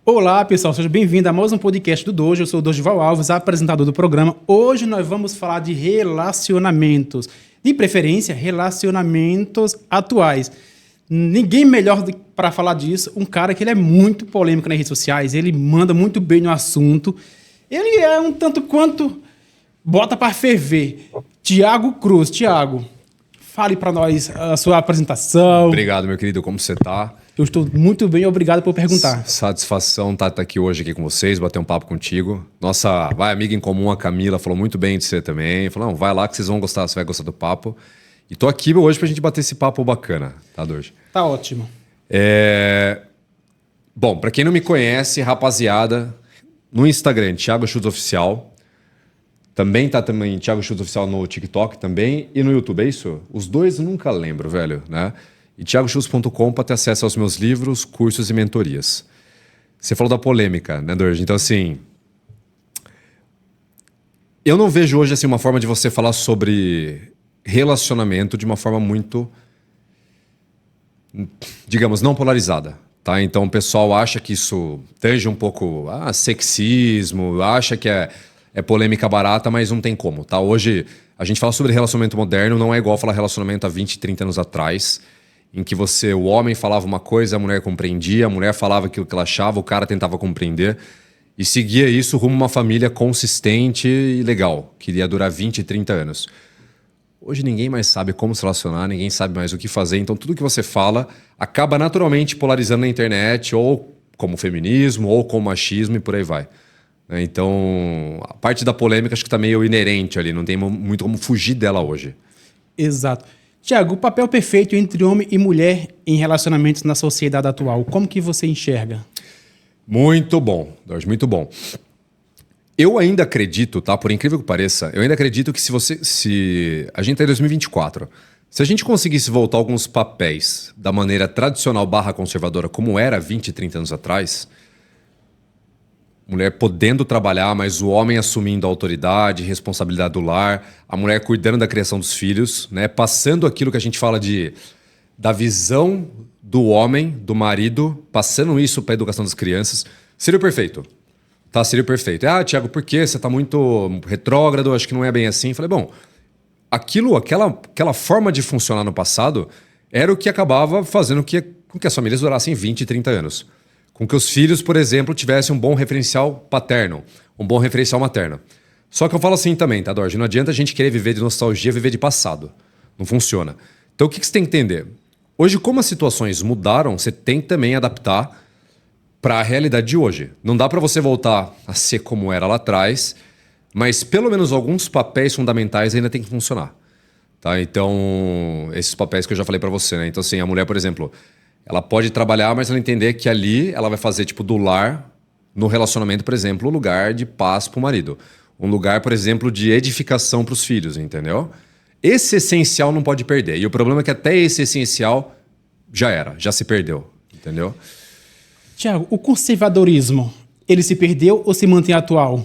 Olá, pessoal, seja bem-vindo a mais um podcast do Dojo. Eu sou o Dorival Alves, apresentador do programa. Hoje nós vamos falar de relacionamentos, de preferência, relacionamentos atuais. Ninguém melhor para falar disso, um cara que ele é muito polêmico nas redes sociais, ele manda muito bem no assunto, ele é um tanto quanto bota para ferver. Tiago Cruz. Tiago, fale para nós a sua apresentação. Obrigado, meu querido, como você tá? Eu estou muito bem, obrigado por perguntar. Satisfação estar aqui hoje aqui com vocês, bater um papo contigo. Nossa amiga em comum, a Camila, falou muito bem de você também. Falou, não, vai lá que vocês vão gostar, você vai gostar do papo. E tô aqui hoje pra gente bater esse papo bacana, tá, Dorji? Tá ótimo. Bom, pra quem não me conhece, rapaziada, no Instagram, Thiago Schultz Oficial. Também Thiago Schultz Oficial no TikTok também e no YouTube, é isso? Os dois eu nunca lembro, velho, né? E thiagoschultz.com para ter acesso aos meus livros, cursos e mentorias. Você falou da polêmica, né, Dorji? Então, assim, eu não vejo hoje assim, uma forma de você falar sobre relacionamento de uma forma muito, digamos, não polarizada. Tá? Então, o pessoal acha que isso tange um pouco sexismo, acha que é polêmica barata, mas não tem como. Tá? Hoje, a gente fala sobre relacionamento moderno, não é igual falar relacionamento há 20, 30 anos atrás, em que o homem falava uma coisa, a mulher compreendia, a mulher falava aquilo que ela achava, o cara tentava compreender e seguia isso rumo a uma família consistente e legal, que iria durar 20, 30 anos. Hoje ninguém mais sabe como se relacionar, ninguém sabe mais o que fazer, então tudo que você fala acaba naturalmente polarizando na internet, ou como feminismo, ou como machismo e por aí vai. Então, a parte da polêmica acho que está meio inerente ali, não tem muito como fugir dela hoje. Exato. Tiago, o papel perfeito entre homem e mulher em relacionamentos na sociedade atual, como que você enxerga? Muito bom, Jorge, muito bom. Eu ainda acredito, tá? Por incrível que pareça, eu ainda acredito que se a gente tá em 2024, se a gente conseguisse voltar alguns papéis da maneira tradicional / conservadora, como era 20, 30 anos atrás, mulher podendo trabalhar, mas o homem assumindo a autoridade, responsabilidade do lar, a mulher cuidando da criação dos filhos, né? Passando aquilo que a gente fala da visão do homem, do marido, passando isso para a educação das crianças, seria o perfeito. Tá, seria o perfeito. Tiago, por quê? Você tá muito retrógrado, acho que não é bem assim. Falei, bom, aquela forma de funcionar no passado era o que acabava fazendo com que as famílias durassem 20, 30 anos. Com que os filhos, por exemplo, tivessem um bom referencial paterno, um bom referencial materno. Só que eu falo assim também, tá, Dorji? Não adianta a gente querer viver de nostalgia, viver de passado. Não funciona. Então o que você tem que entender? Hoje, como as situações mudaram, você tem que também adaptar para a realidade de hoje. Não dá para você voltar a ser como era lá atrás, mas pelo menos alguns papéis fundamentais ainda tem que funcionar. Tá? Então, esses papéis que eu já falei para você, né? Então, assim, a mulher, por exemplo, ela pode trabalhar, mas ela entender que ali ela vai fazer, tipo, do lar, no relacionamento, por exemplo, um lugar de paz para o marido. Um lugar, por exemplo, de edificação para os filhos, entendeu? Esse essencial não pode perder. E o problema é que até esse essencial já se perdeu, entendeu? Tiago, o conservadorismo, ele se perdeu ou se mantém atual?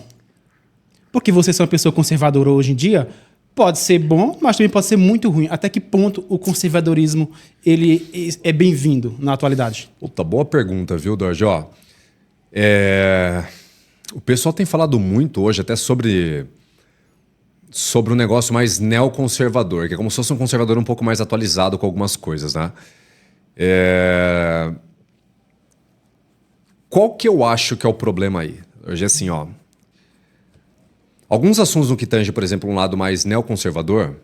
Porque você é uma pessoa conservadora hoje em dia, pode ser bom, mas também pode ser muito ruim. Até que ponto o conservadorismo ele é bem-vindo na atualidade? Puta, boa pergunta, viu, Dorji? O pessoal tem falado muito hoje até sobre um negócio mais neoconservador, que é como se fosse um conservador um pouco mais atualizado com algumas coisas, né? Qual que eu acho que é o problema aí? Hoje, assim, alguns assuntos no que tange, por exemplo, um lado mais neoconservador,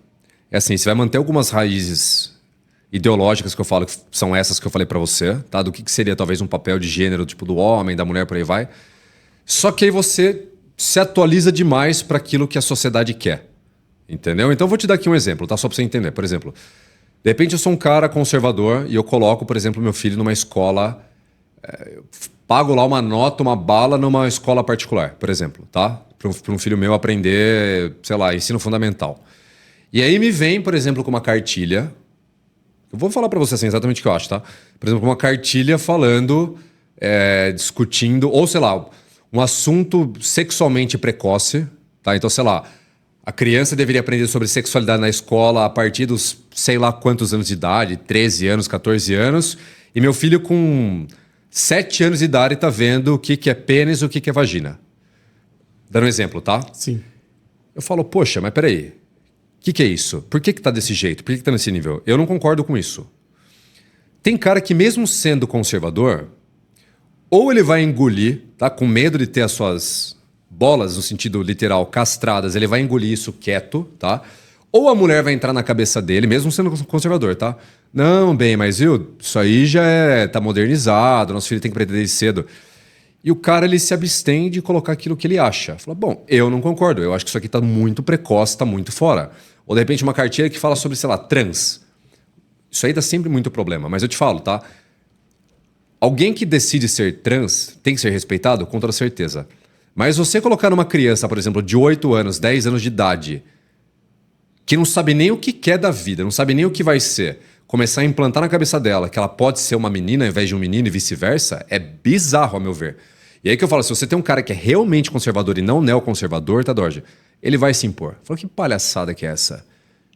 é assim, você vai manter algumas raízes ideológicas que eu falo, que são essas que eu falei pra você, tá? Do que seria talvez um papel de gênero, tipo do homem, da mulher, por aí vai. Só que aí você se atualiza demais para aquilo que a sociedade quer, entendeu? Então eu vou te dar aqui um exemplo, tá? Só pra você entender. Por exemplo, de repente eu sou um cara conservador e eu coloco, por exemplo, meu filho numa escola... pago lá uma nota, uma bala numa escola particular, por exemplo, tá? Para um filho meu aprender, sei lá, ensino fundamental. E aí me vem, por exemplo, com uma cartilha. Eu vou falar para você assim, exatamente o que eu acho, tá? Por exemplo, uma cartilha falando, discutindo, ou sei lá, um assunto sexualmente precoce, tá? Então, sei lá, a criança deveria aprender sobre sexualidade na escola a partir dos sei lá quantos anos de idade, 13 anos, 14 anos, e meu filho com 7 anos de idade tá vendo o que é pênis e o que é vagina. Dando um exemplo, tá? Sim. Eu falo, poxa, mas peraí. O que é isso? Por que tá desse jeito? Por que tá nesse nível? Eu não concordo com isso. Tem cara que mesmo sendo conservador, ou ele vai engolir, tá? Com medo de ter as suas bolas, no sentido literal, castradas, ele vai engolir isso quieto, tá? Ou a mulher vai entrar na cabeça dele, mesmo sendo conservador, tá? Não, bem, mas viu, isso aí tá modernizado, nosso filho tem que aprender desde cedo. E o cara, ele se abstém de colocar aquilo que ele acha. Fala, bom, eu não concordo, eu acho que isso aqui tá muito precoce, tá muito fora. Ou de repente uma cartilha que fala sobre, sei lá, trans. Isso aí dá sempre muito problema, mas eu te falo, tá? Alguém que decide ser trans tem que ser respeitado, com toda certeza. Mas você colocar numa criança, por exemplo, de 8 anos, 10 anos de idade, que não sabe nem o que quer da vida, não sabe nem o que vai ser, começar a implantar na cabeça dela que ela pode ser uma menina ao invés de um menino e vice-versa, é bizarro, a meu ver. E aí que eu falo, se você tem um cara que é realmente conservador e não neoconservador, tá, Dorje? Ele vai se impor. Fala, que palhaçada que é essa?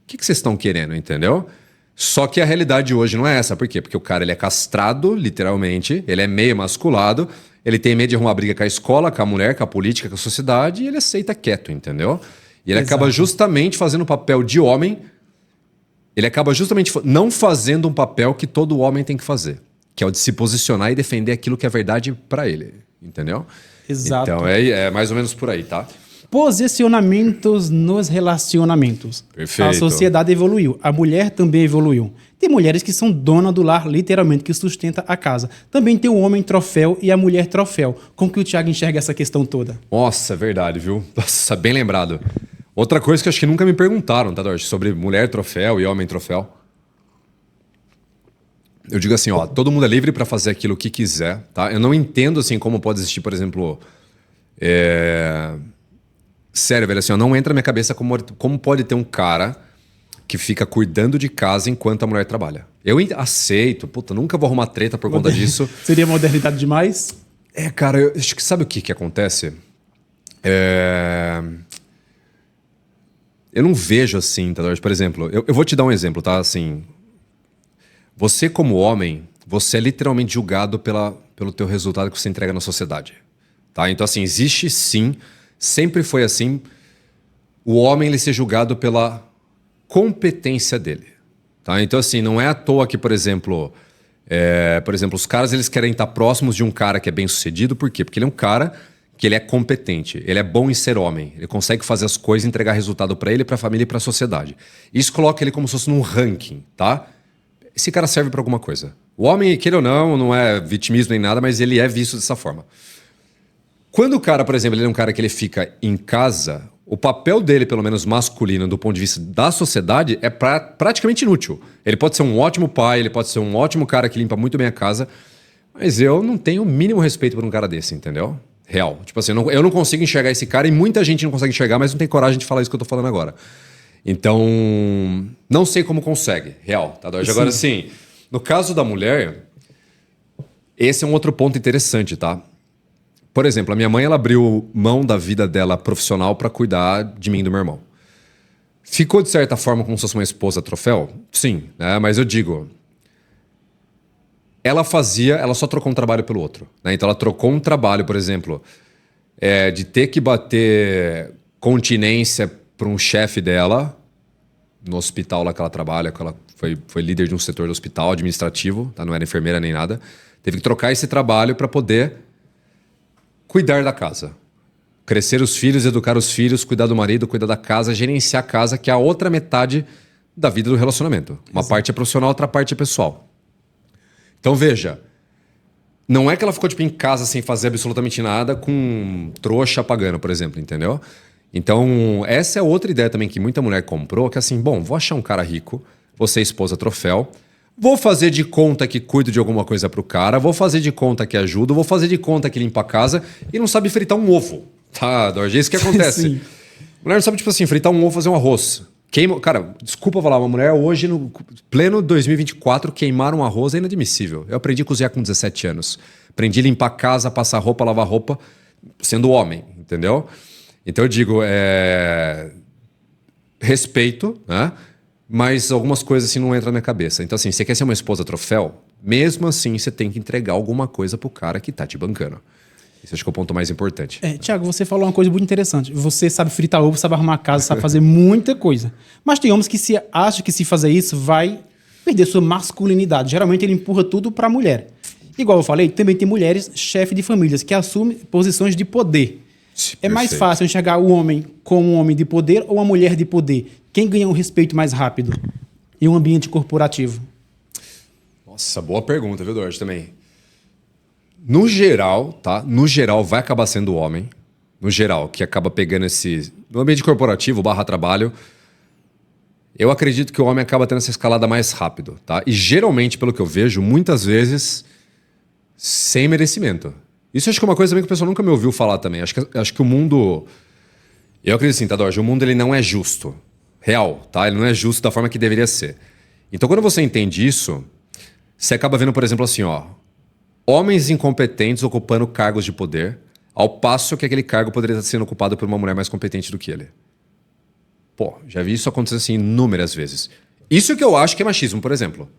O que vocês estão querendo, entendeu? Só que a realidade hoje não é essa. Por quê? Porque o cara, ele é castrado, literalmente, ele é meio emasculado, ele tem medo de arrumar briga com a escola, com a mulher, com a política, com a sociedade, e ele aceita quieto, entendeu? E ele acaba justamente fazendo o papel de homem, ele acaba justamente não fazendo um papel que todo homem tem que fazer, que é o de se posicionar e defender aquilo que é verdade pra ele, entendeu? Exato. Então é mais ou menos por aí, tá? Posicionamentos nos relacionamentos. Perfeito. A sociedade evoluiu, a mulher também evoluiu. Tem mulheres que são dona do lar, literalmente, que sustenta a casa. Também tem o homem troféu e a mulher troféu. Como que o Thiago enxerga essa questão toda? Nossa, é verdade, viu? Nossa, bem lembrado. Outra coisa que acho que nunca me perguntaram, tá, Dorje? Sobre mulher troféu e homem troféu. Eu digo assim, ó, todo mundo é livre pra fazer aquilo que quiser, tá? Eu não entendo, assim, como pode existir, por exemplo... Sério, velho, assim, ó, não entra na minha cabeça como pode ter um cara que fica cuidando de casa enquanto a mulher trabalha. Eu aceito, puta, nunca vou arrumar treta por conta disso. Seria modernidade demais? Cara, eu acho que sabe o que acontece? Eu não vejo assim, tá? Por exemplo, eu vou te dar um exemplo, tá? Assim, você como homem, você é literalmente julgado pelo teu resultado que você entrega na sociedade, tá? Então, assim, existe sim, sempre foi assim, o homem ele ser julgado pela competência dele, tá? Então, assim, não é à toa que, por exemplo, os caras eles querem estar próximos de um cara que é bem sucedido, por quê? Porque ele é um cara que ele é competente, ele é bom em ser homem, ele consegue fazer as coisas e entregar resultado para ele, para a família e para a sociedade. Isso coloca ele como se fosse num ranking, tá? Esse cara serve para alguma coisa. O homem, queira ou não é vitimismo nem nada, mas ele é visto dessa forma. Quando o cara, por exemplo, ele é um cara que ele fica em casa, o papel dele, pelo menos masculino, do ponto de vista da sociedade, é praticamente inútil. Ele pode ser um ótimo pai, ele pode ser um ótimo cara que limpa muito bem a casa, mas eu não tenho o mínimo respeito por um cara desse, entendeu? Real. Tipo assim, eu não consigo enxergar esse cara e muita gente não consegue enxergar, mas não tem coragem de falar isso que eu tô falando agora. Então, não sei como consegue. Real, tá? Agora, sim, no caso da mulher, esse é um outro ponto interessante, tá? Por exemplo, a minha mãe, ela abriu mão da vida dela profissional para cuidar de mim e do meu irmão. Ficou, de certa forma, como se fosse uma esposa troféu? Sim, né? Mas eu digo... Ela só trocou um trabalho pelo outro, né? Então ela trocou um trabalho, por exemplo, de ter que bater continência para um chefe dela no hospital lá que ela trabalha, que ela foi líder de um setor do hospital administrativo, tá? Não era enfermeira nem nada. Teve que trocar esse trabalho para poder cuidar da casa. Crescer os filhos, educar os filhos, cuidar do marido, cuidar da casa, gerenciar a casa, que é a outra metade da vida do relacionamento. Uma parte é profissional, outra parte é pessoal. Então, veja, não é que ela ficou tipo, em casa sem fazer absolutamente nada com trouxa pagando, por exemplo, entendeu? Então, essa é outra ideia também que muita mulher comprou, que é assim, bom, vou achar um cara rico, vou ser esposa troféu, vou fazer de conta que cuido de alguma coisa pro cara, vou fazer de conta que ajudo, vou fazer de conta que limpa a casa e não sabe fritar um ovo, tá, Dorje? É isso que acontece. Sim. Mulher não sabe, tipo assim, fritar um ovo, fazer um arroz. Cara, desculpa falar, uma mulher hoje, no pleno 2024, queimar um arroz é inadmissível. Eu aprendi a cozinhar com 17 anos. Aprendi a limpar a casa, passar roupa, lavar roupa, sendo homem, entendeu? Então eu digo, respeito, né? Mas algumas coisas assim não entram na minha cabeça. Então assim, você quer ser uma esposa troféu? Mesmo assim, você tem que entregar alguma coisa pro cara que tá te bancando. Esse acho que é o ponto mais importante. Tiago, você falou uma coisa muito interessante. Você sabe fritar ovo, sabe arrumar casa, sabe fazer muita coisa. Mas tem homens que acham que se fazer isso vai perder sua masculinidade. Geralmente ele empurra tudo para a mulher. Igual eu falei, também tem mulheres chefe de famílias que assumem posições de poder. É mais fácil enxergar o homem como um homem de poder ou uma mulher de poder? Quem ganha um respeito mais rápido em um ambiente corporativo? Nossa, boa pergunta, viu, Dorte, também. No geral, tá? No geral, vai acabar sendo o homem. No geral, que acaba pegando esse... No ambiente corporativo, /trabalho, eu acredito que o homem acaba tendo essa escalada mais rápido, tá? E geralmente, pelo que eu vejo, muitas vezes, sem merecimento. Isso acho que é uma coisa também que o pessoal nunca me ouviu falar também. Acho que o mundo... Eu acredito assim, tá, Dorte? O mundo ele não é justo. Real, tá? Ele não é justo da forma que deveria ser. Então, quando você entende isso, você acaba vendo, por exemplo, assim, ó... Homens incompetentes ocupando cargos de poder, ao passo que aquele cargo poderia estar sendo ocupado por uma mulher mais competente do que ele. Pô, já vi isso acontecer assim inúmeras vezes. Isso que eu acho que é machismo, por exemplo.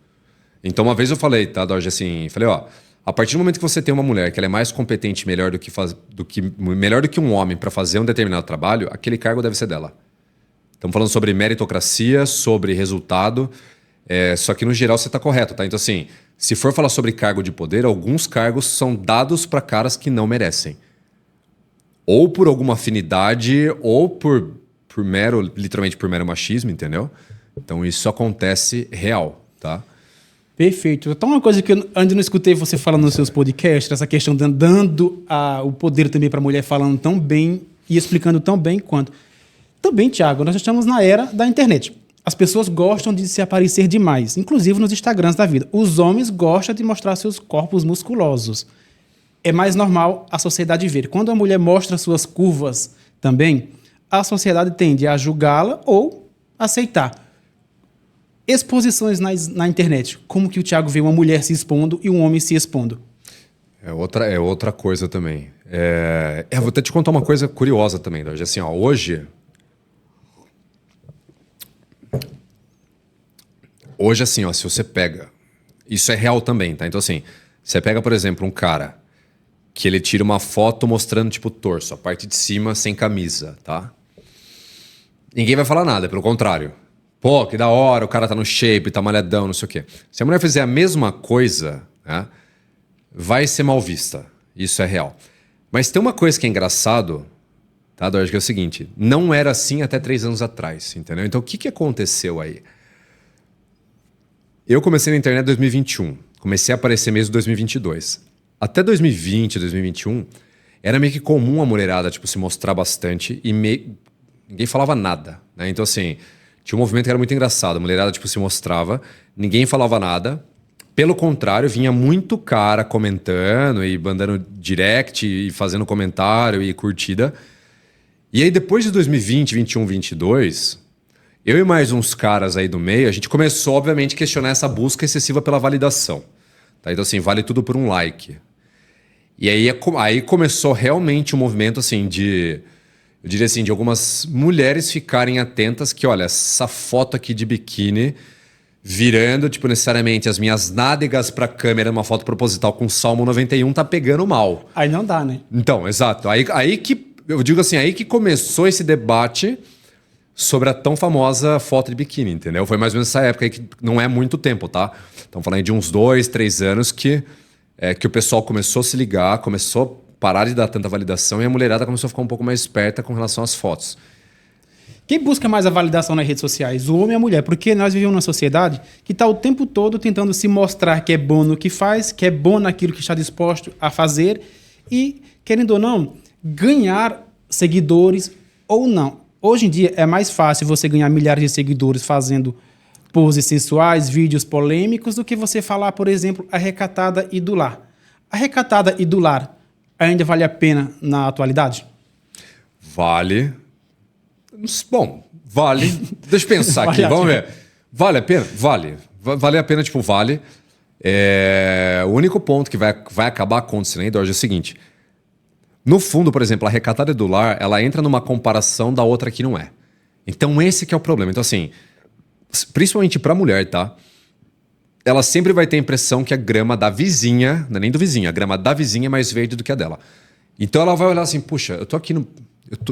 Então, uma vez eu falei, tá, Dorje, assim, falei, ó, a partir do momento que você tem uma mulher que ela é mais competente, melhor do que um homem para fazer um determinado trabalho, aquele cargo deve ser dela. Estamos falando sobre meritocracia, sobre resultado, só que no geral você está correto, tá? Então, assim, se for falar sobre cargo de poder, alguns cargos são dados para caras que não merecem. Ou por alguma afinidade, ou literalmente por mero machismo, entendeu? Então isso acontece real, tá? Perfeito. Então uma coisa que eu ainda não escutei você falando nos seus podcasts, essa questão dando o poder também para a mulher, falando tão bem e explicando tão bem quanto. Também, Tiago, nós estamos na era da internet. As pessoas gostam de se aparecer demais, inclusive nos Instagrams da vida. Os homens gostam de mostrar seus corpos musculosos. É mais normal a sociedade ver. Quando a mulher mostra suas curvas também, a sociedade tende a julgá-la ou aceitar. Exposições na internet. Como que o Tiago vê uma mulher se expondo e um homem se expondo? É outra coisa também. Vou até te contar uma coisa curiosa também, Dorje. Assim, ó, Hoje, assim, ó, se você pega... Isso é real também, tá? Então, assim, você pega, por exemplo, um cara que ele tira uma foto mostrando, tipo, o torso, a parte de cima sem camisa, tá? Ninguém vai falar nada, pelo contrário. Pô, que da hora, o cara tá no shape, tá malhadão, não sei o quê. Se a mulher fizer a mesma coisa, né, vai ser mal vista. Isso é real. Mas tem uma coisa que é engraçado, tá, Dorje, que é o seguinte. Não era assim até 3 anos atrás, entendeu? Então, o que aconteceu aí? Eu comecei na internet em 2021. Comecei a aparecer mesmo em 2022. Até 2020, 2021, era meio que comum a mulherada tipo, se mostrar bastante e ninguém falava nada, né? Então, assim, tinha um movimento que era muito engraçado. A mulherada tipo, se mostrava, ninguém falava nada. Pelo contrário, vinha muito cara comentando e mandando direct e fazendo comentário e curtida. E aí, depois de 2020, 21, 22... Eu e mais uns caras aí do meio, a gente começou, obviamente, a questionar essa busca excessiva pela validação. Tá? Então, assim, vale tudo por um like. E aí começou realmente um movimento, assim, eu diria assim, de algumas mulheres ficarem atentas que, olha, essa foto aqui de biquíni virando, tipo, necessariamente as minhas nádegas pra câmera numa foto proposital com Salmo 91 tá pegando mal. Aí não dá, né? Então, exato. Aí que, eu digo assim, aí que começou esse debate sobre a tão famosa foto de biquíni, entendeu? Foi mais ou menos essa época aí, que não é muito tempo, tá? Estamos falando de uns 2, 3 anos que o pessoal começou a se ligar, começou a parar de dar tanta validação e a mulherada começou a ficar um pouco mais esperta com relação às fotos. Quem busca mais a validação nas redes sociais? O homem e a mulher? Porque nós vivemos numa sociedade que está o tempo todo tentando se mostrar que é bom no que faz, que é bom naquilo que está disposto a fazer e, querendo ou não, ganhar seguidores ou não. Hoje em dia é mais fácil você ganhar milhares de seguidores fazendo poses sensuais, vídeos polêmicos, do que você falar, por exemplo, a recatada e do lar. A recatada e do lar ainda vale a pena na atualidade? Vale. Bom, vale. Deixa eu pensar aqui, vamos ver. Vale a pena? Vale. Vale a pena, tipo, vale. O único ponto que vai acabar acontecendo aí, Dorje, é o seguinte... No fundo, por exemplo, a recatada do lar, ela entra numa comparação da outra que não é. Então esse que é o problema. Então assim, principalmente pra mulher, tá? ela sempre vai ter a impressão que a grama da vizinha, não é nem do vizinho, a grama da vizinha é mais verde do que a dela. Então ela vai olhar assim, puxa, eu tô aqui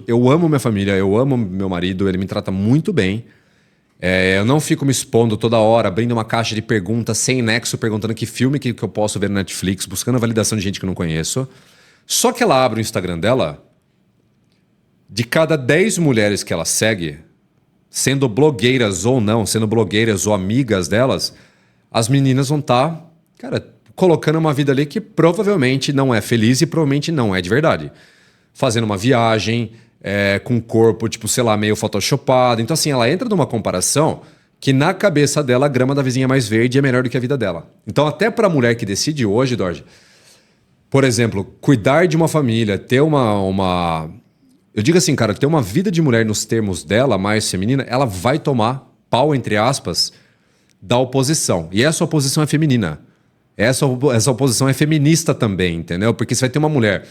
eu amo minha família, eu amo meu marido, ele me trata muito bem. Eu não fico me expondo toda hora, abrindo uma caixa de perguntas sem nexo, perguntando que filme que eu posso ver no Netflix, buscando a validação de gente que eu não conheço. Só que ela abre o Instagram dela, de cada 10 mulheres que ela segue, sendo blogueiras ou não, sendo blogueiras ou amigas delas, as meninas vão estar, cara, colocando uma vida ali que provavelmente não é feliz e provavelmente não é de verdade. Fazendo uma viagem, com um corpo, tipo, sei lá, meio photoshopado. Então, assim, ela entra numa comparação que na cabeça dela a grama da vizinha é mais verde e é melhor do que a vida dela. Então, até para a mulher que decide hoje, Dorje, por exemplo, cuidar de uma família, ter uma... Eu digo assim, cara, ter uma vida de mulher nos termos dela, mais feminina, ela vai tomar pau, entre aspas, da oposição. E essa oposição é feminina. Essa oposição é feminista também, entendeu? Porque você vai ter uma mulher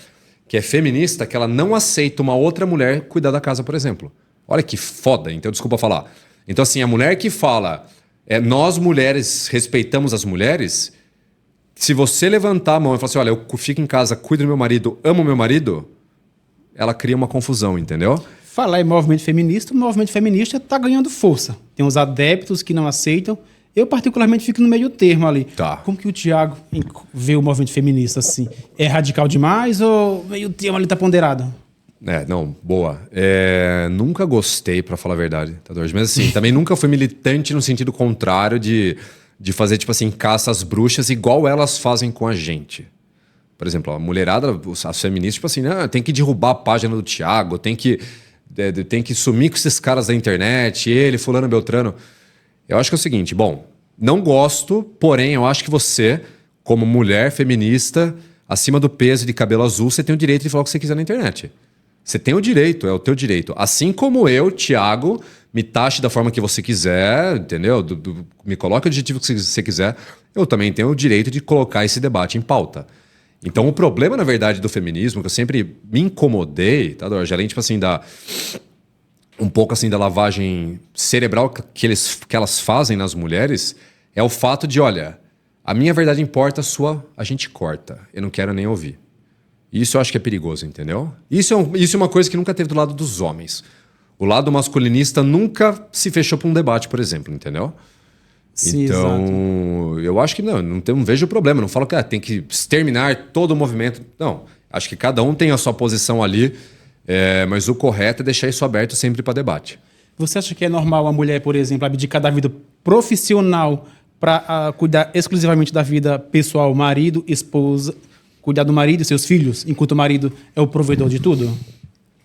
que é feminista, que ela não aceita uma outra mulher cuidar da casa, por exemplo. Olha que foda, então desculpa falar. Então assim, a mulher que fala, nós mulheres respeitamos as mulheres, se você levantar a mão e falar assim, olha, eu fico em casa, cuido do meu marido, amo meu marido, ela cria uma confusão, entendeu? Falar em movimento feminista, o movimento feminista está ganhando força. Tem os adeptos que não aceitam. Eu, particularmente, fico no meio termo ali. Tá. Como que o Thiago vê o movimento feminista assim? É radical demais ou meio termo ali tá ponderado? Não, boa. Nunca gostei, pra falar a verdade, tá, Dorje? Mas assim, também nunca fui militante no sentido contrário de fazer, tipo assim, caça às bruxas igual elas fazem com a gente. Por exemplo, a mulherada, as feministas, tipo assim, tem que derrubar a página do Thiago, tem que sumir com esses caras da internet, ele, fulano, beltrano. Eu acho que é o seguinte, bom, não gosto, porém eu acho que você, como mulher feminista, acima do peso de cabelo azul, você tem o direito de falar o que você quiser na internet. Você tem o direito, é o teu direito. Assim como eu, Thiago, me taxe da forma que você quiser, entendeu? Me coloque o adjetivo que você quiser, eu também tenho o direito de colocar esse debate em pauta. Então o problema, na verdade, do feminismo, que eu sempre me incomodei, tá, Dorje? Além, tipo assim, um pouco assim da lavagem cerebral que elas fazem nas mulheres, é o fato de, olha, a minha verdade importa, a sua a gente corta. Eu não quero nem ouvir. Isso eu acho que é perigoso, entendeu? Isso é uma coisa que nunca teve do lado dos homens. O lado masculinista nunca se fechou para um debate, por exemplo, entendeu? Sim, então, exato. eu acho que não vejo problema. Não falo que tem que exterminar todo o movimento. Não, acho que cada um tem a sua posição ali, mas o correto é deixar isso aberto sempre para debate. Você acha que é normal a mulher, por exemplo, abdicar da vida profissional para cuidar exclusivamente da vida pessoal, marido, esposa, cuidar do marido e seus filhos, enquanto o marido é o provedor de tudo?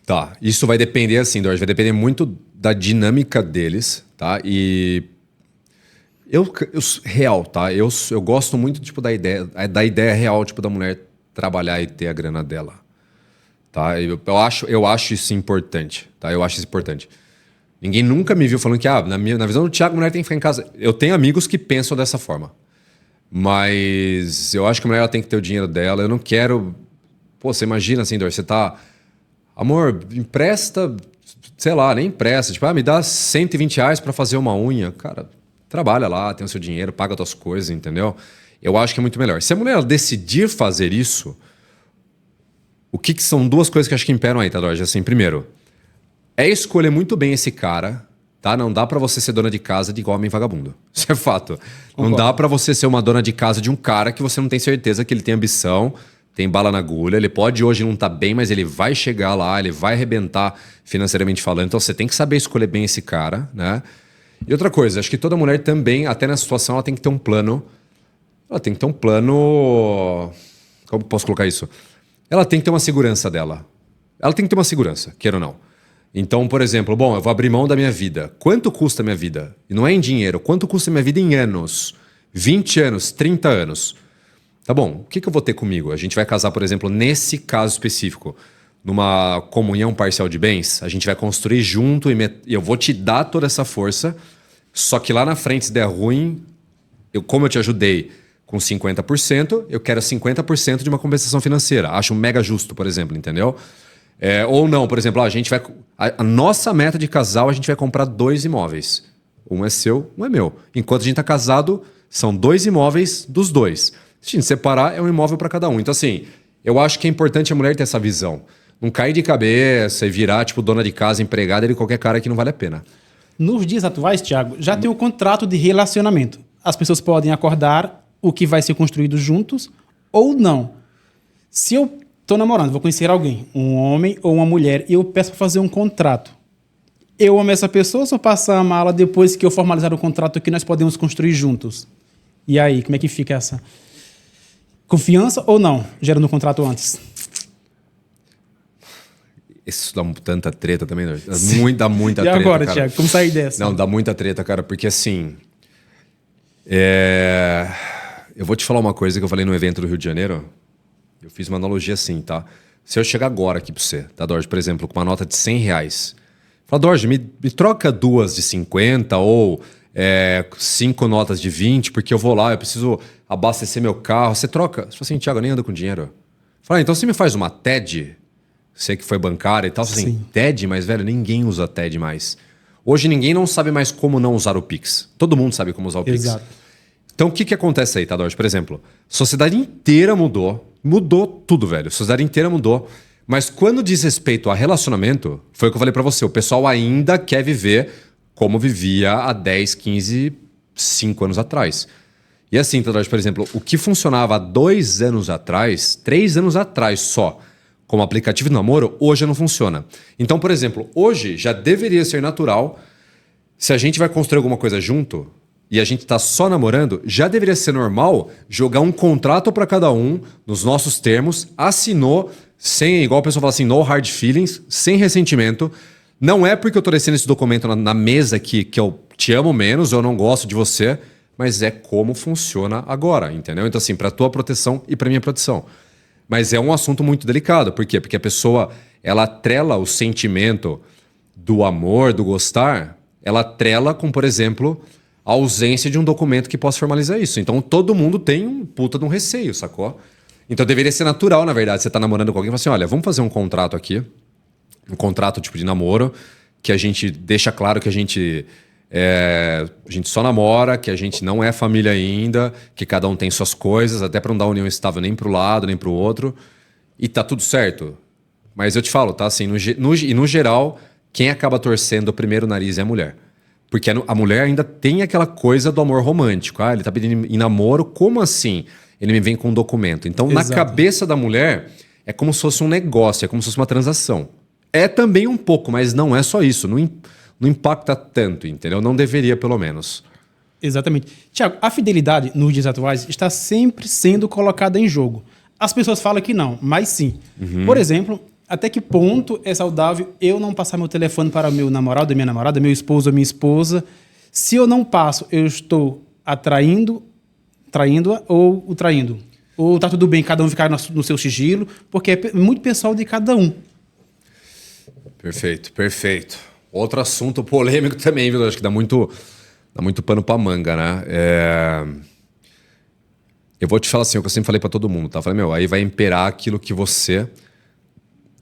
Tá, isso vai depender, assim, Dorje, vai depender muito da dinâmica deles, tá? E real, tá? Eu gosto muito, tipo, da ideia real, tipo, da mulher trabalhar e ter a grana dela, tá? Eu acho isso importante, tá? Eu acho isso importante. Ninguém nunca me viu falando que, na visão do Thiago, a mulher tem que ficar em casa. Eu tenho amigos que pensam dessa forma. Mas eu acho que a mulher ela tem que ter o dinheiro dela. Eu não quero... Pô, você imagina assim, Dorje, você tá... Amor, empresta... Sei lá, nem empresta. Tipo, me dá R$120 pra fazer uma unha. Cara, trabalha lá, tem o seu dinheiro, paga as tuas coisas, entendeu? Eu acho que é muito melhor. Se a mulher ela decidir fazer isso, o que são duas coisas que eu acho que imperam aí, tá, Dorje? Assim, primeiro, escolher muito bem esse cara, tá? Não dá pra você ser dona de casa de homem vagabundo. Isso é fato. Concordo. Não dá pra você ser uma dona de casa de um cara que você não tem certeza que ele tem ambição, tem bala na agulha. Ele pode hoje não estar bem, mas ele vai chegar lá, ele vai arrebentar financeiramente falando. Então você tem que saber escolher bem esse cara, né? E outra coisa, acho que toda mulher também, até nessa situação, ela tem que ter um plano. Ela tem que ter um plano... Como posso colocar isso? Ela tem que ter uma segurança dela. Ela tem que ter uma segurança, queira ou não. Então, por exemplo, bom, eu vou abrir mão da minha vida. Quanto custa a minha vida? E não é em dinheiro. Quanto custa a minha vida em anos? 20 anos, 30 anos. Tá bom, o que eu vou ter comigo? A gente vai casar, por exemplo, nesse caso específico, numa comunhão parcial de bens. A gente vai construir junto e eu vou te dar toda essa força. Só que lá na frente, se der ruim, como eu te ajudei com 50%, eu quero 50% de uma compensação financeira. Acho mega justo, por exemplo, entendeu? Ou não, por exemplo, a nossa meta de casal, a gente vai comprar 2 imóveis. Um é seu, um é meu. Enquanto a gente está casado, São 2 imóveis dos dois. Se a gente separar, é um imóvel para cada um. Então, assim, eu acho que é importante a mulher ter essa visão. Não cair de cabeça e virar, tipo, dona de casa, empregada de qualquer cara que não vale a pena. Nos dias atuais, Thiago, já tem o contrato de relacionamento. As pessoas podem acordar o que vai ser construído juntos ou não. Se eu estou namorando, vou conhecer alguém, um homem ou uma mulher, e eu peço para fazer um contrato. Eu amo essa pessoa ou só passo a amá-la depois que eu formalizar o contrato que nós podemos construir juntos? E aí, como é que fica essa confiança ou não, gerando um contrato antes? Isso dá tanta treta também, né? Dá muita E treta, agora, cara. Thiago, como sair dessa? Não, dá muita treta, cara, porque assim... Eu vou te falar uma coisa que eu falei no evento do Rio de Janeiro. Eu fiz uma analogia assim, tá? Se eu chegar agora aqui pra você, tá, Dorge, por exemplo, com uma nota de R$100, fala, Dorge, me troca 2 de 50 ou 5 notas de 20, porque eu vou lá, eu preciso abastecer meu carro. Você troca? Você fala assim, Thiago, eu nem ando com dinheiro. Fala, então você me faz uma TED... Você que foi bancária e tal, assim, TED, mas, velho, ninguém usa TED mais. Hoje ninguém não sabe mais como não usar o Pix. Todo mundo sabe como usar o Pix. Exato. Então, o que acontece aí, Tadorge? Por exemplo, a sociedade inteira mudou. Mudou tudo, velho. A sociedade inteira mudou. Mas quando diz respeito a relacionamento, foi o que eu falei pra você. O pessoal ainda quer viver como vivia há 10, 15, 5 anos atrás. E assim, Tadorge, por exemplo, o que funcionava há 2 anos atrás, 3 anos atrás só, como aplicativo de namoro, hoje não funciona. Então, por exemplo, hoje já deveria ser natural, se a gente vai construir alguma coisa junto e a gente está só namorando, já deveria ser normal jogar um contrato para cada um, nos nossos termos, assinou, sem, igual o pessoal fala assim, no hard feelings, sem ressentimento. Não é porque eu estou descendo esse documento na mesa aqui que eu te amo menos, eu não gosto de você, mas é como funciona agora, entendeu? Então, assim, para tua proteção e para minha proteção. Mas é um assunto muito delicado. Por quê? Porque a pessoa, ela atrela o sentimento do amor, do gostar, ela atrela com, por exemplo, a ausência de um documento que possa formalizar isso. Então, todo mundo tem um puta de um receio, sacou? Então, deveria ser natural, na verdade, você tá namorando com alguém e fala assim, olha, vamos fazer um contrato aqui, um contrato tipo de namoro, que a gente deixa claro que a gente só namora, que a gente não é família ainda, que cada um tem suas coisas, até para não dar união estável nem para o lado, nem para o outro. E tá tudo certo. Mas eu te falo, tá? Assim, no geral, quem acaba torcendo o primeiro nariz é a mulher. Porque a mulher ainda tem aquela coisa do amor romântico. Ah, ele tá pedindo em namoro, como assim? Ele me vem com um documento. Então, Exato. Na cabeça da mulher, é como se fosse um negócio, é como se fosse uma transação. É também um pouco, mas não é só isso. Não impacta tanto, entendeu? Não deveria, pelo menos. Exatamente. Tiago, a fidelidade nos dias atuais está sempre sendo colocada em jogo. As pessoas falam que não, mas sim. Por exemplo, até que ponto é saudável eu não passar meu telefone para meu namorado, minha namorada, meu esposo ou minha esposa? Se eu não passo, eu estou traindo-a ou o traindo? Ou tá tudo bem, cada um ficar no seu sigilo? Porque é muito pessoal de cada um. Perfeito, perfeito. Outro assunto polêmico também, viu? Acho que dá muito pano pra manga, né? Eu vou te falar assim, o que eu sempre falei pra todo mundo, tá? Eu falei, aí vai imperar aquilo que você...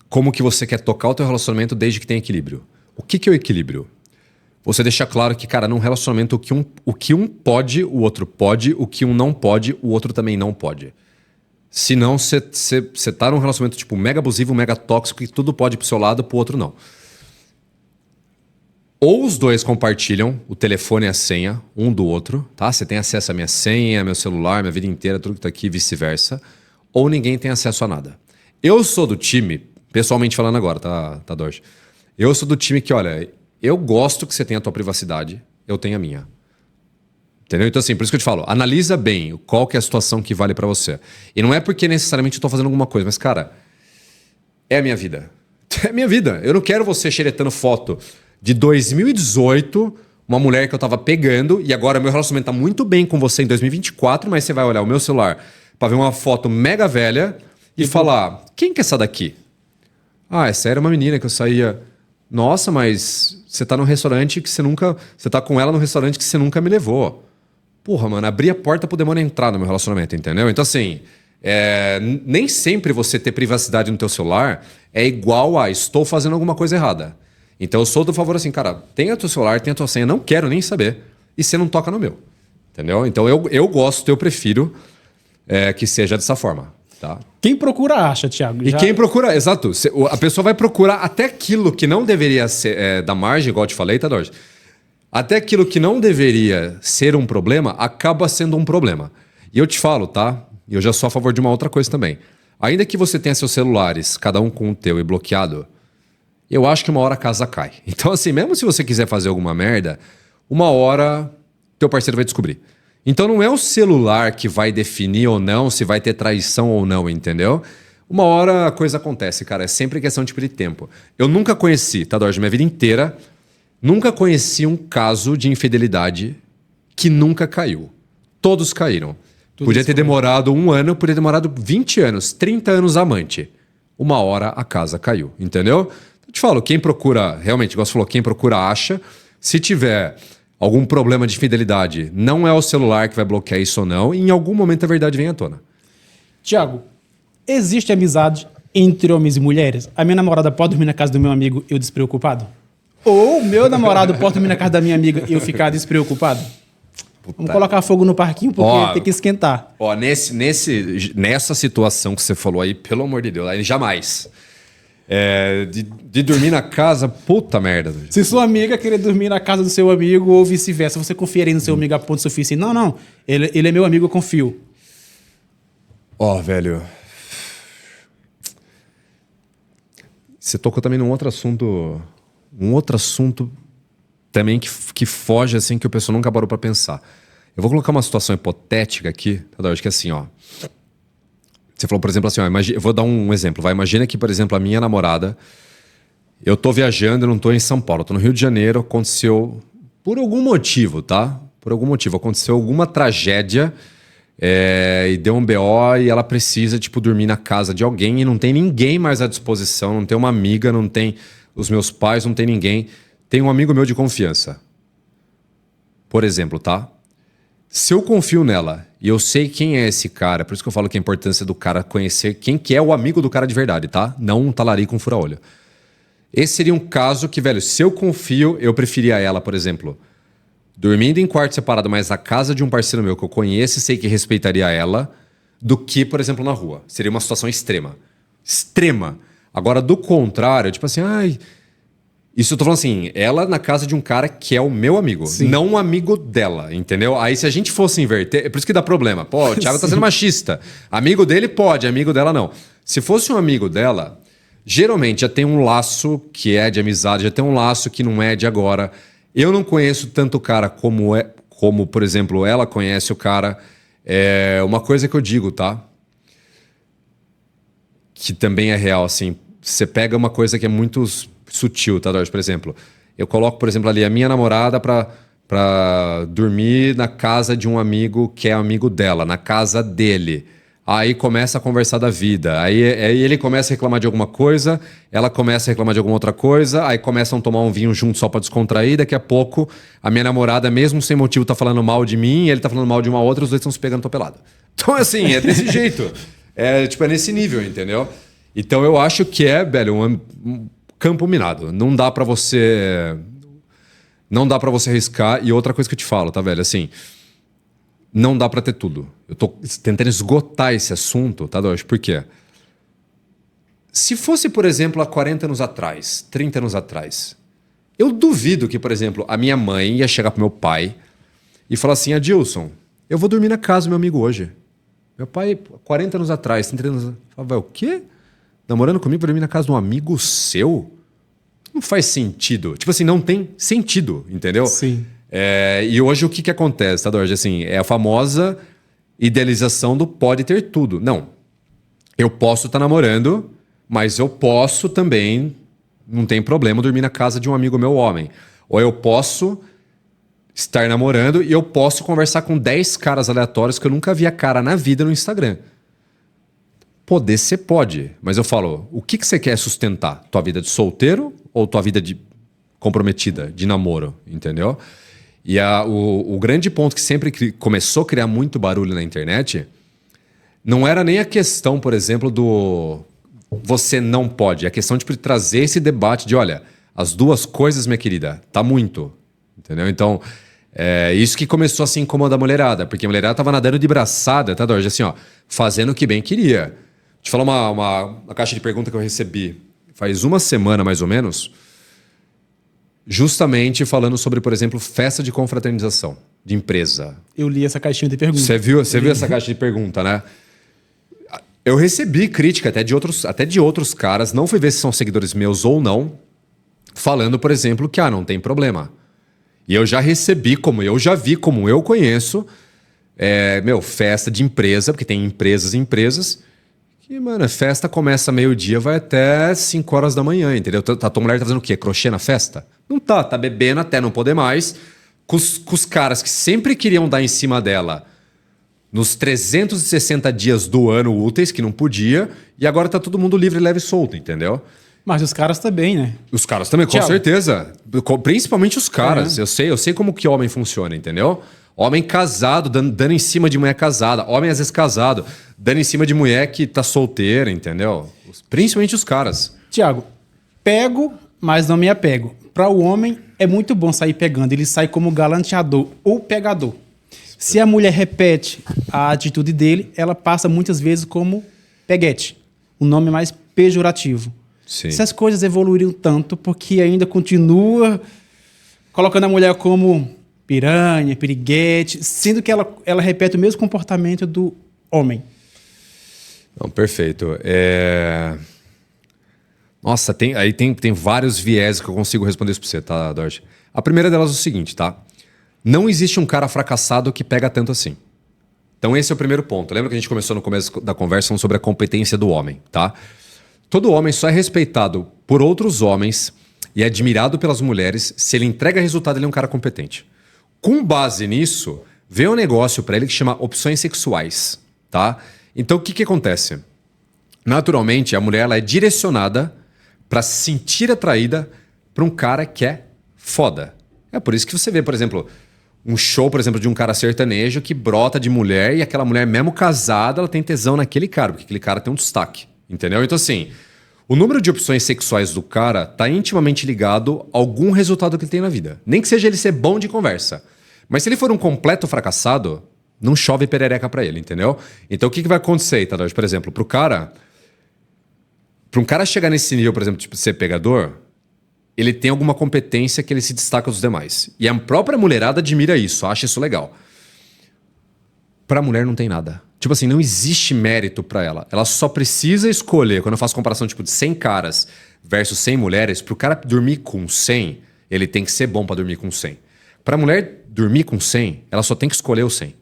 Como que você quer tocar o teu relacionamento desde que tenha equilíbrio. O que é o equilíbrio? Você deixar claro que, cara, num relacionamento o que um pode, o outro pode, o que um não pode, o outro também não pode. Senão, você tá num relacionamento tipo mega abusivo, mega tóxico, que tudo pode pro seu lado, pro outro não. Ou os dois compartilham o telefone e a senha um do outro, tá? Você tem acesso à minha senha, meu celular, minha vida inteira, tudo que tá aqui, vice-versa. Ou ninguém tem acesso a nada. Eu sou do time, pessoalmente falando agora, tá Dorje? Eu sou do time que, olha, eu gosto que você tenha a tua privacidade, eu tenho a minha. Entendeu? Então, assim, por isso que eu te falo, analisa bem qual que é a situação que vale pra você. E não é porque necessariamente eu tô fazendo alguma coisa, mas, cara, é a minha vida. É a minha vida. Eu não quero você xeretando foto de 2018, uma mulher que eu tava pegando, e agora meu relacionamento tá muito bem com você em 2024, mas você vai olhar o meu celular pra ver uma foto mega velha e falar, quem que é essa daqui? Ah, essa era uma menina que eu saía... Nossa, mas você tá num restaurante que você nunca... Você tá com ela num restaurante que você nunca me levou. Porra, mano, abri a porta pro demônio entrar no meu relacionamento, entendeu? Então, assim, nem sempre você ter privacidade no teu celular é igual a estou fazendo alguma coisa errada. Então eu sou do favor assim, cara, tenha teu celular, tenha tua senha, não quero nem saber. E você não toca no meu. Entendeu? Então eu gosto, eu prefiro que seja dessa forma. Tá? Quem procura acha, Thiago. E quem procura, exato. A pessoa vai procurar até aquilo que não deveria ser da margem, igual eu te falei, tá, Jorge? Até aquilo que não deveria ser um problema, acaba sendo um problema. E eu te falo, tá? E eu já sou a favor de uma outra coisa também. Ainda que você tenha seus celulares, cada um com o teu e bloqueado, eu acho que uma hora a casa cai. Então, assim, mesmo se você quiser fazer alguma merda, uma hora teu parceiro vai descobrir. Então não é o celular que vai definir ou não, se vai ter traição ou não, entendeu? Uma hora a coisa acontece, cara. É sempre questão de tempo. Eu nunca conheci, tá, Jorge? Minha vida inteira, nunca conheci um caso de infidelidade que nunca caiu. Todos caíram. Podia ter demorado 1 ano, podia ter demorado 20 anos, 30 anos amante. Uma hora a casa caiu, entendeu? Eu te falo, quem procura, realmente, igual você falou, quem procura acha. Se tiver algum problema de fidelidade, não é o celular que vai bloquear isso ou não, e em algum momento a verdade vem à tona. Tiago, existe amizade entre homens e mulheres? A minha namorada pode dormir na casa do meu amigo e eu despreocupado? Ou meu namorado pode dormir na casa da minha amiga e eu ficar despreocupado? Vamos colocar fogo no parquinho porque tem que esquentar. Nessa situação que você falou aí, pelo amor de Deus, aí jamais. De dormir na casa, puta merda. Se sua amiga querer dormir na casa do seu amigo ou vice-versa, você confiaria no seu amigo a ponto suficiente? Não. Ele é meu amigo, eu confio. Velho. Você tocou também num outro assunto. Um outro assunto também que foge, assim, que o pessoal nunca parou pra pensar. Eu vou colocar uma situação hipotética aqui, tá? Acho que assim, ó. Você falou, por exemplo, assim, ó, eu vou dar um exemplo. Imagina que, por exemplo, a minha namorada, eu tô viajando, eu não tô em São Paulo, eu tô no Rio de Janeiro, aconteceu, por algum motivo, tá? Por algum motivo, aconteceu alguma tragédia e deu um BO e ela precisa, tipo, dormir na casa de alguém e não tem ninguém mais à disposição, não tem uma amiga, não tem os meus pais, não tem ninguém. Tem um amigo meu de confiança. Por exemplo, tá? Se eu confio nela e eu sei quem é esse cara, por isso que eu falo que a importância do cara conhecer quem que é o amigo do cara de verdade, tá? Não um talarico com um fura-olho. Esse seria um caso que, velho, se eu confio, eu preferia ela, por exemplo, dormindo em quarto separado, mas na casa de um parceiro meu que eu conheço e sei que respeitaria ela, do que, por exemplo, na rua. Seria uma situação extrema. Extrema. Agora, do contrário, tipo assim, isso eu tô falando assim, ela na casa de um cara que é o meu amigo, não um amigo dela, entendeu? Aí se a gente fosse inverter, é por isso que dá problema. Pô, o Thiago tá sendo machista. Amigo dele pode, amigo dela não. Se fosse um amigo dela, geralmente já tem um laço que é de amizade, já tem um laço que não é de agora. Eu não conheço tanto o cara como, por exemplo, ela conhece o cara. É uma coisa que eu digo, tá? Que também é real, assim. Você pega uma coisa que é muito sutil, tá, Jorge? Por exemplo, eu coloco, por exemplo, ali a minha namorada pra dormir na casa de um amigo que é amigo dela, na casa dele. Aí começa a conversar da vida. Aí ele começa a reclamar de alguma coisa, ela começa a reclamar de alguma outra coisa, aí começam a tomar um vinho junto só pra descontrair, daqui a pouco a minha namorada, mesmo sem motivo, tá falando mal de mim, ele tá falando mal de uma outra, os dois estão se pegando topelado. Então, assim, é desse jeito. É nesse nível, entendeu? Então eu acho que velho, um campo minado. Não dá pra você arriscar. E outra coisa que eu te falo, tá, velho? Assim, não dá pra ter tudo. Eu tô tentando esgotar esse assunto, tá, Doge? Por quê? Se fosse, por exemplo, há 40 anos atrás, 30 anos atrás, eu duvido que, por exemplo, a minha mãe ia chegar pro meu pai e falar assim, Adilson, eu vou dormir na casa do meu amigo hoje. Meu pai, 40 anos atrás, 30 anos atrás, falava, o quê? Namorando comigo, vai dormir na casa de um amigo seu? Não faz sentido. Tipo assim, não tem sentido, entendeu? Sim. E hoje o que acontece, tá, Jorge? Assim, é a famosa idealização do pode ter tudo. Não. Eu posso estar namorando, mas eu posso também, não tem problema, dormir na casa de um amigo meu homem. Ou eu posso estar namorando e eu posso conversar com 10 caras aleatórios que eu nunca vi a cara na vida no Instagram. Poder você pode, mas eu falo, o que você quer sustentar? Tua vida de solteiro ou tua vida de comprometida, de namoro, entendeu? E o grande ponto que sempre começou a criar muito barulho na internet não era nem a questão, por exemplo, do você não pode. É a questão de trazer esse debate de, olha, as duas coisas, minha querida, tá muito, entendeu? Então, É isso que começou assim incomodar a mulherada, porque a mulherada tava nadando de braçada, tá, Dorja? Assim, ó, fazendo o que bem queria. Te falar uma caixa de pergunta que eu recebi faz uma semana, mais ou menos, justamente falando sobre, por exemplo, festa de confraternização de empresa. Eu li essa caixinha de perguntas. Você viu essa caixa de pergunta, né? Eu recebi crítica até de outros caras, não fui ver se são seguidores meus ou não, falando, por exemplo, que não tem problema. E eu já recebi, como eu conheço, festa de empresa, porque tem empresas e empresas, que, mano, a festa começa meio-dia, vai até 5 horas da manhã, entendeu? A tua mulher tá fazendo o quê? Crochê na festa? Não tá bebendo até não poder mais, com os caras que sempre queriam dar em cima dela nos 360 dias do ano úteis, que não podia, e agora tá todo mundo livre, leve e solto, entendeu? Mas os caras também, né? Os caras também, com certeza. Principalmente os caras. Eu sei como que homem funciona, entendeu? Homem casado, dando em cima de mulher casada. Homem, às vezes, casado, dando em cima de mulher que tá solteira, entendeu? Principalmente os caras. Tiago, pego, mas não me apego. Para o homem, é muito bom sair pegando. Ele sai como galanteador ou pegador. Se a mulher repete a atitude dele, ela passa muitas vezes como peguete. Um nome mais pejorativo. Sim. Essas coisas evoluíram tanto porque ainda continua colocando a mulher como piranha, piriguete, sendo que ela repete o mesmo comportamento do homem. Não, perfeito. Nossa, tem vários viés que eu consigo responder isso pra você, tá, Dorja? A primeira delas é o seguinte, tá? Não existe um cara fracassado que pega tanto assim. Então esse é o primeiro ponto. Lembra que a gente começou no começo da conversa falando sobre a competência do homem, tá? Todo homem só é respeitado por outros homens e é admirado pelas mulheres se ele entrega resultado, ele é um cara competente. Com base nisso, veio um negócio para ele que chama opções sexuais, tá? Então o que acontece? Naturalmente, a mulher ela é direcionada para se sentir atraída para um cara que é foda. É por isso que você vê, por exemplo, um show, por exemplo, de um cara sertanejo que brota de mulher e aquela mulher, mesmo casada, ela tem tesão naquele cara, porque aquele cara tem um destaque. Entendeu? Então, assim, o número de opções sexuais do cara tá intimamente ligado a algum resultado que ele tem na vida. Nem que seja ele ser bom de conversa. Mas se ele for um completo fracassado, não chove perereca pra ele, entendeu? Então, o que vai acontecer, Tadeu? Por exemplo, pra um cara chegar nesse nível, por exemplo, tipo, ser pegador, ele tem alguma competência que ele se destaca dos demais. E a própria mulherada admira isso, acha isso legal. Pra mulher não tem nada. Tipo assim, não existe mérito pra ela. Ela só precisa escolher, quando eu faço comparação tipo de 100 caras versus 100 mulheres, pro cara dormir com 100, ele tem que ser bom pra dormir com 100. Pra mulher dormir com 100, ela só tem que escolher o 100.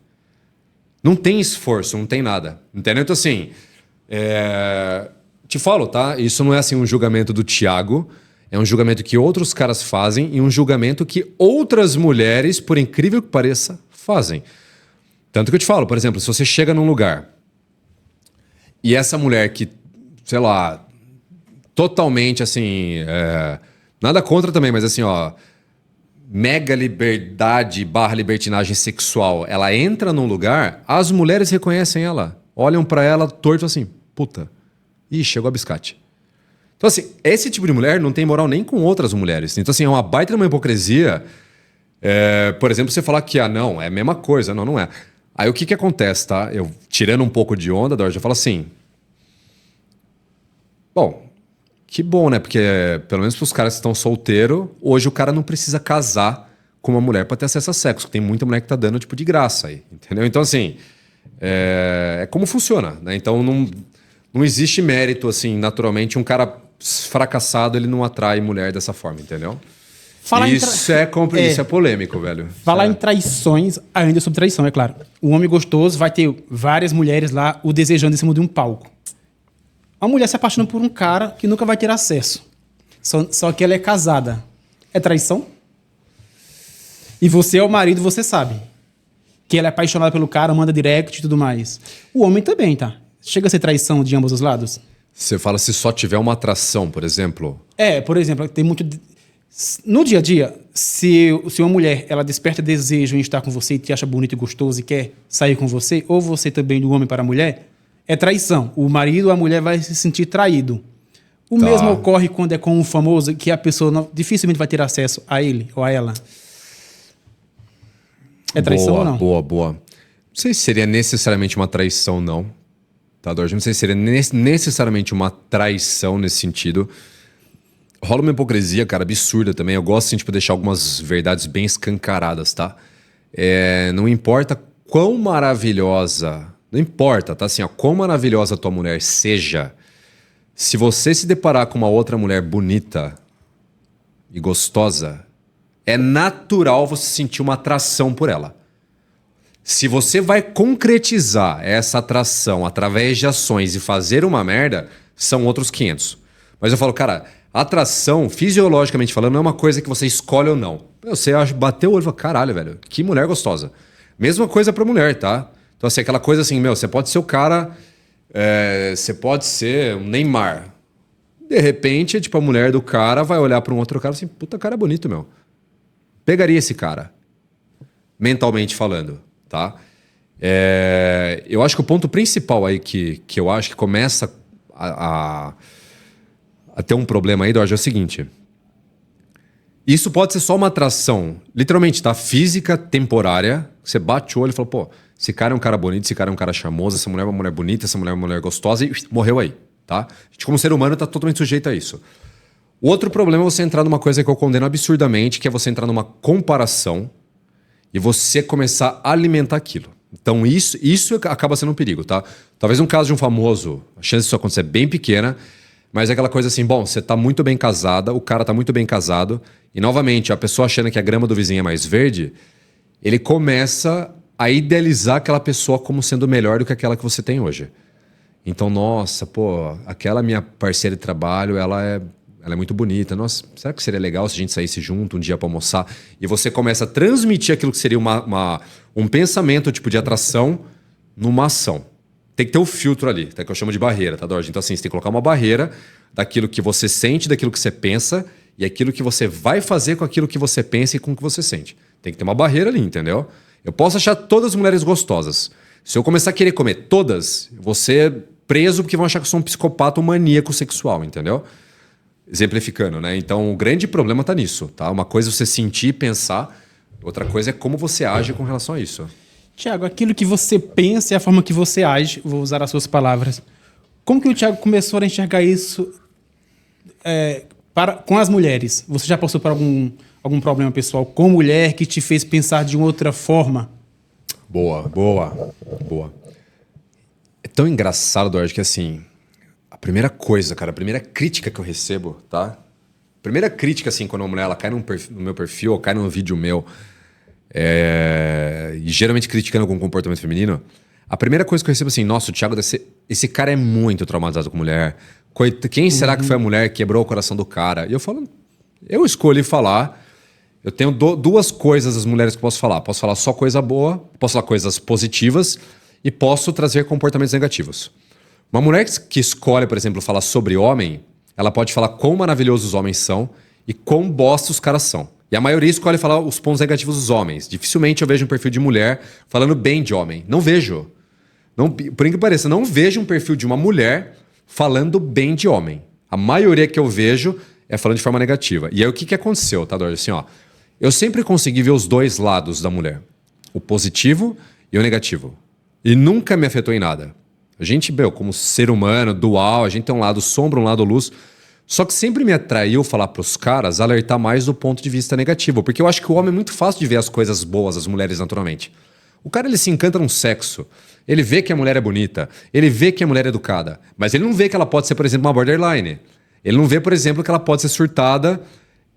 Não tem esforço, não tem nada. Entendeu? Então assim, te falo, tá? Isso não é assim um julgamento do Thiago, é um julgamento que outros caras fazem e um julgamento que outras mulheres, por incrível que pareça, fazem. Tanto que eu te falo, por exemplo, se você chega num lugar e essa mulher que, sei lá, totalmente assim, nada contra também, mas assim, ó, mega liberdade / libertinagem sexual, ela entra num lugar, as mulheres reconhecem ela, olham pra ela torto assim, puta, ih, chegou a biscate. Então assim, esse tipo de mulher não tem moral nem com outras mulheres. Então assim, é uma baita de uma hipocrisia, por exemplo, você falar que, não, é a mesma coisa, não é. Aí o que acontece, tá? Eu, tirando um pouco de onda, Dorja, eu falo assim... Bom, que bom, né? Porque, pelo menos pros caras que estão solteiros, hoje o cara não precisa casar com uma mulher para ter acesso a sexo. Tem muita mulher que tá dando, tipo, de graça aí, entendeu? Então, assim, é como funciona, né? Então, não existe mérito, assim, naturalmente. Um cara fracassado, ele não atrai mulher dessa forma, entendeu? Isso é polêmico, velho. Falar em traições, ainda sobre traição, é claro. O homem gostoso vai ter várias mulheres lá o desejando em cima de um palco. A mulher se apaixona por um cara que nunca vai ter acesso. Só que ela é casada. É traição? E você é o marido, você sabe. Que ela é apaixonada pelo cara, manda direct e tudo mais. O homem também, tá? Chega a ser traição de ambos os lados? Você fala se só tiver uma atração, por exemplo? Por exemplo, tem muito... No dia a dia, se uma mulher ela desperta desejo em estar com você e te acha bonito e gostoso e quer sair com você, ou você também do homem para a mulher, é traição. O marido ou a mulher vai se sentir traído. O mesmo ocorre quando é com um famoso que a pessoa dificilmente vai ter acesso a ele ou a ela. É traição boa, ou não? Boa, boa. Não sei se seria necessariamente uma traição, não. Tá, Dorje? Não sei se seria necessariamente uma traição nesse sentido. Rola uma hipocrisia, cara, absurda também. Eu gosto, assim, tipo, de deixar algumas verdades bem escancaradas, tá? Não importa quão maravilhosa... Não importa, tá? Assim, ó, quão maravilhosa a tua mulher seja, se você se deparar com uma outra mulher bonita e gostosa, é natural você sentir uma atração por ela. Se você vai concretizar essa atração através de ações e fazer uma merda, são outros 500. Mas eu falo, cara, atração, fisiologicamente falando, não é uma coisa que você escolhe ou não. Você bateu o olho e fala, caralho, velho, que mulher gostosa. Mesma coisa pra mulher, tá? Então, assim, aquela coisa assim, você pode ser o cara, você pode ser um Neymar. De repente, tipo, a mulher do cara vai olhar pra um outro cara e assim, puta, cara é bonito, meu. Pegaria esse cara, mentalmente falando, tá? Eu acho que o ponto principal aí que eu acho que começa a ter um problema aí, Dorje, é o seguinte. Isso pode ser só uma atração, literalmente, tá? Física, temporária. Você bate o olho e fala, pô, esse cara é um cara bonito, esse cara é um cara charmoso, essa mulher é uma mulher bonita, essa mulher é uma mulher gostosa e morreu aí, tá? A gente, como ser humano, tá totalmente sujeito a isso. O outro problema é você entrar numa coisa que eu condeno absurdamente, que é você entrar numa comparação e você começar a alimentar aquilo. Então isso acaba sendo um perigo, tá? Talvez um caso de um famoso, a chance disso acontecer é bem pequena, mas é aquela coisa assim, bom, você tá muito bem casada, o cara tá muito bem casado, e novamente, a pessoa achando que a grama do vizinho é mais verde, ele começa a idealizar aquela pessoa como sendo melhor do que aquela que você tem hoje. Então, nossa, pô, aquela minha parceira de trabalho, ela é muito bonita. Nossa, será que seria legal se a gente saísse junto um dia pra almoçar? E você começa a transmitir aquilo que seria um pensamento, tipo, de atração numa ação. Tem que ter um filtro ali, tá? Que eu chamo de barreira, tá, Dorje? Então, assim, você tem que colocar uma barreira daquilo que você sente, daquilo que você pensa e aquilo que você vai fazer com aquilo que você pensa e com o que você sente. Tem que ter uma barreira ali, entendeu? Eu posso achar todas as mulheres gostosas. Se eu começar a querer comer todas, eu vou ser preso porque vão achar que eu sou um psicopata ou maníaco sexual, entendeu? Exemplificando, né? Então, o grande problema tá nisso, tá? Uma coisa é você sentir e pensar, outra coisa é como você age com relação a isso. Tiago, aquilo que você pensa e a forma que você age, vou usar as suas palavras. Como que o Tiago começou a enxergar isso com as mulheres? Você já passou por algum problema pessoal com mulher que te fez pensar de uma outra forma? Boa. É tão engraçado, Dorje, que assim, a primeira coisa, cara, a primeira crítica que eu recebo, tá? A primeira crítica, assim, quando uma mulher ela cai no meu perfil ou cai num vídeo meu, e geralmente criticando algum comportamento feminino, a primeira coisa que eu recebo assim, nossa, o Thiago, esse cara é muito traumatizado com mulher. Quem será que foi a mulher que quebrou o coração do cara? E eu falo, eu escolhi falar. Eu tenho duas coisas das mulheres que eu posso falar. Posso falar só coisa boa, posso falar coisas positivas e posso trazer comportamentos negativos. Uma mulher que escolhe, por exemplo, falar sobre homem, ela pode falar quão maravilhosos os homens são e quão bosta os caras são. E a maioria escolhe falar os pontos negativos dos homens. Dificilmente eu vejo um perfil de mulher falando bem de homem. Não vejo. Não, por incrível que pareça, não vejo um perfil de uma mulher falando bem de homem. A maioria que eu vejo é falando de forma negativa. E aí o que aconteceu, tá, Dorje? Assim, ó, eu sempre consegui ver os dois lados da mulher. O positivo e o negativo. E nunca me afetou em nada. A gente, como ser humano, dual, a gente tem um lado sombra, um lado luz. Só que sempre me atraiu falar pros caras, alertar mais do ponto de vista negativo. Porque eu acho que o homem é muito fácil de ver as coisas boas, as mulheres naturalmente. O cara, ele se encanta num sexo. Ele vê que a mulher é bonita. Ele vê que a mulher é educada. Mas ele não vê que ela pode ser, por exemplo, uma borderline. Ele não vê, por exemplo, que ela pode ser surtada,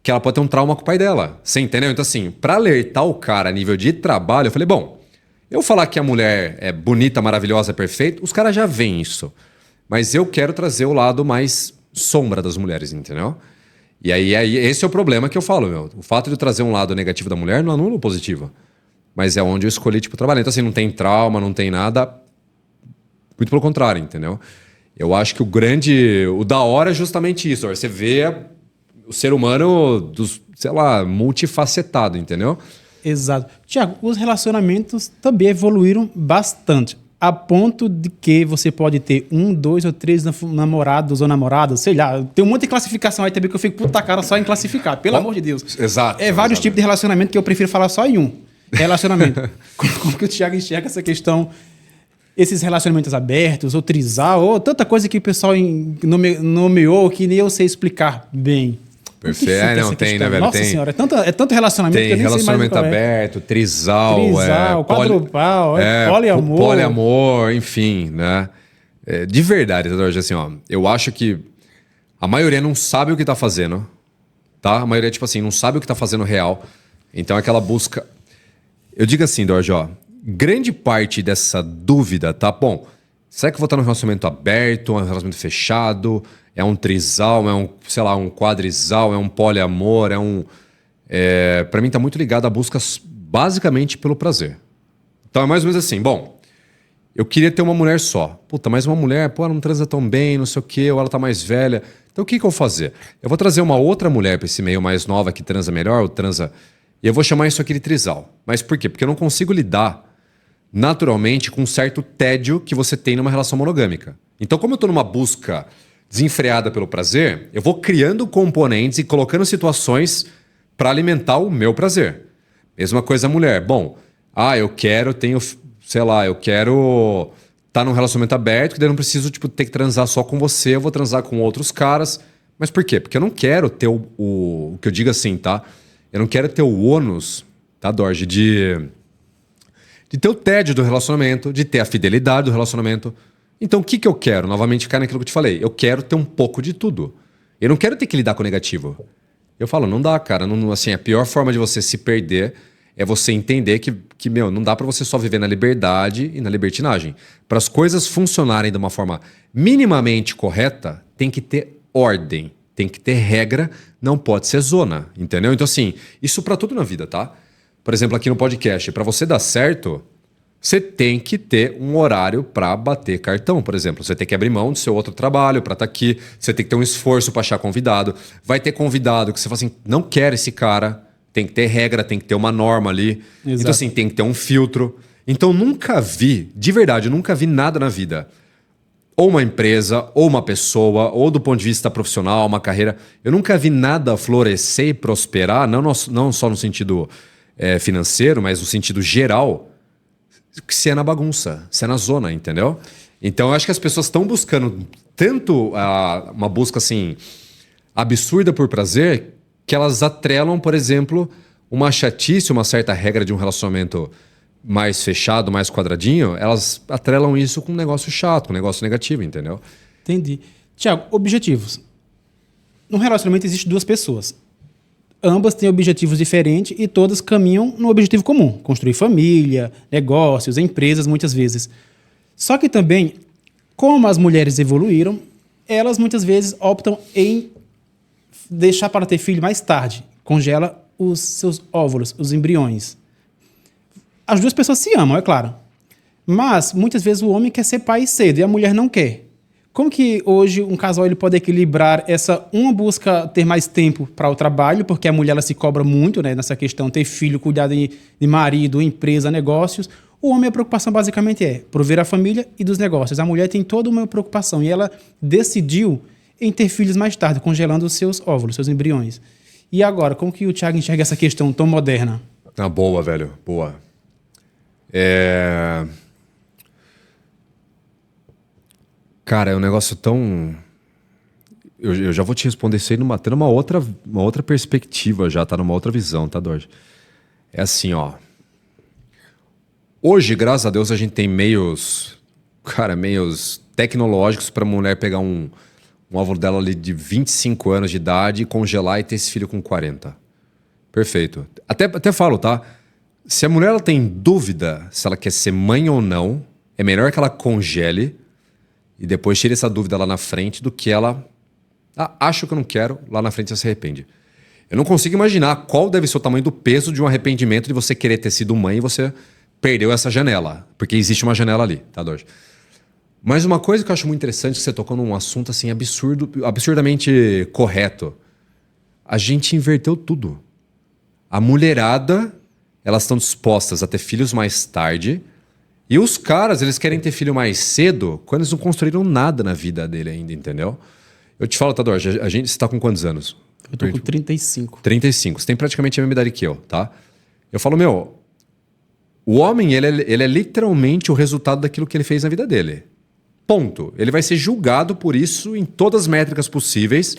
que ela pode ter um trauma com o pai dela. Você entendeu? Então, assim, pra alertar o cara a nível de trabalho, eu falei, bom, eu falar que a mulher é bonita, maravilhosa, perfeita, os caras já veem isso. Mas eu quero trazer o lado mais sombra das mulheres, entendeu? E aí esse é o problema que eu falo, meu. O fato de eu trazer um lado negativo da mulher não anula o positivo. Mas é onde eu escolhi, tipo, trabalhar. Então, assim, não tem trauma, não tem nada. Muito pelo contrário, entendeu? Eu acho que o da hora é justamente isso. Você vê o ser humano, multifacetado, entendeu? Exato. Tiago, os relacionamentos também evoluíram bastante. A ponto de que você pode ter 1, 2 ou 3 namorados ou namoradas, sei lá. Tem um monte de classificação aí também que eu fico puta cara só em classificar, pelo amor de Deus. Exato. Vários tipos de relacionamento que eu prefiro falar só em um. Relacionamento. Como que o Thiago enxerga essa questão, esses relacionamentos abertos, ou trisal, ou tanta coisa que o pessoal nomeou que nem eu sei explicar bem. Perfeito. Não, tem, né, velho? Nossa senhora, é tanto relacionamento tem que eu nem relacionamento sei mais aberto, trisal, quadrupal, poliamor. Poliamor, enfim, né? De verdade, Tadeu, assim, ó, eu acho que a maioria não sabe o que tá fazendo, tá? A maioria, tipo assim, não sabe o que tá fazendo real. Então, aquela busca... Eu digo assim, Dorja, ó, grande parte dessa dúvida, tá? Bom, será que eu vou estar num relacionamento aberto, um relacionamento fechado, é um trisal, é um, sei lá, um quadrisal, é um poliamor, pra mim tá muito ligado a buscas basicamente pelo prazer. Então é mais ou menos assim, bom, eu queria ter uma mulher só. Puta, mas uma mulher, pô, ela não transa tão bem, não sei o quê, ou ela tá mais velha. Então o que eu vou fazer? Eu vou trazer uma outra mulher pra esse meio mais nova que transa melhor, ou transa... E eu vou chamar isso aqui de trisal. Mas por quê? Porque eu não consigo lidar naturalmente com um certo tédio que você tem numa relação monogâmica. Então, como eu tô numa busca desenfreada pelo prazer, eu vou criando componentes e colocando situações para alimentar o meu prazer. Mesma coisa a mulher. Bom, eu quero estar num relacionamento aberto, que daí eu não preciso ter que transar só com você, eu vou transar com outros caras. Mas por quê? Porque eu não quero ter o que eu digo assim, tá? Eu não quero ter o ônus, tá, Dorje, de ter o tédio do relacionamento, de ter a fidelidade do relacionamento. Então, o que eu quero? Novamente, ficar naquilo que eu te falei. Eu quero ter um pouco de tudo. Eu não quero ter que lidar com o negativo. Eu falo, não dá, cara. Não, assim, a pior forma de você se perder é você entender que não dá pra você só viver na liberdade e na libertinagem. Para as coisas funcionarem de uma forma minimamente correta, tem que ter ordem, tem que ter regra, não pode ser zona, entendeu? Então, assim, isso pra tudo na vida, tá? Por exemplo, aqui no podcast, pra você dar certo, você tem que ter um horário pra bater cartão, por exemplo. Você tem que abrir mão do seu outro trabalho pra estar aqui, você tem que ter um esforço pra achar convidado. Vai ter convidado que você fala assim, não quero esse cara, tem que ter regra, tem que ter uma norma ali. Exato. Então, assim, tem que ter um filtro. Então, nunca vi, de verdade, eu nunca vi nada na vida, ou uma empresa, ou uma pessoa, ou do ponto de vista profissional, uma carreira, eu nunca vi nada florescer e prosperar, não só no sentido financeiro, mas no sentido geral, se é na bagunça, se é na zona, entendeu? Então, eu acho que as pessoas estão buscando tanto uma busca assim absurda por prazer, que elas atrelam, por exemplo, uma chatice, uma certa regra de um relacionamento mais fechado, mais quadradinho, elas atrelam isso com um negócio chato, com um negócio negativo, entendeu? Entendi. Tiago, objetivos. No relacionamento existem duas pessoas. Ambas têm objetivos diferentes e todas caminham no objetivo comum. Construir família, negócios, empresas, muitas vezes. Só que também, como as mulheres evoluíram, elas muitas vezes optam em deixar para ter filho mais tarde. Congela os seus óvulos, os embriões. As duas pessoas se amam, é claro. Mas, muitas vezes, o homem quer ser pai cedo e a mulher não quer. Como que hoje um casal ele pode equilibrar uma busca ter mais tempo para o trabalho, porque a mulher ela se cobra muito, né, nessa questão, ter filho, cuidar de marido, empresa, negócios. O homem, a preocupação basicamente é prover a família e dos negócios. A mulher tem toda uma preocupação e ela decidiu em ter filhos mais tarde, congelando os seus óvulos, seus embriões. E agora, como que o Thiago enxerga essa questão tão moderna? Boa, velho. Boa. Cara, é um negócio tão... Eu já vou te responder isso aí tendo uma outra perspectiva já, tá? Numa outra visão, tá, Dorje? É assim, ó. Hoje, graças a Deus, a gente tem meios tecnológicos pra mulher pegar um óvulo dela ali de 25 anos de idade, congelar e ter esse filho com 40. Perfeito. Até falo, tá? Se a mulher ela tem dúvida se ela quer ser mãe ou não, é melhor que ela congele e depois tire essa dúvida lá na frente do que ela... acho que eu não quero, lá na frente ela se arrepende. Eu não consigo imaginar qual deve ser o tamanho do peso de um arrependimento de você querer ter sido mãe e você perdeu essa janela. Porque existe uma janela ali, tá, Dorje? Mas uma coisa que eu acho muito interessante, que você tocou num assunto assim absurdamente correto. A gente inverteu tudo. A mulherada... elas estão dispostas a ter filhos mais tarde. E os caras, eles querem ter filho mais cedo quando eles não construíram nada na vida dele ainda, entendeu? Eu te falo, Tador, você está com quantos anos? Eu tô com 35. 35. Você tem praticamente a mesma idade que eu, tá? Eu falo, O homem, ele é literalmente o resultado daquilo que ele fez na vida dele. Ponto. Ele vai ser julgado por isso em todas as métricas possíveis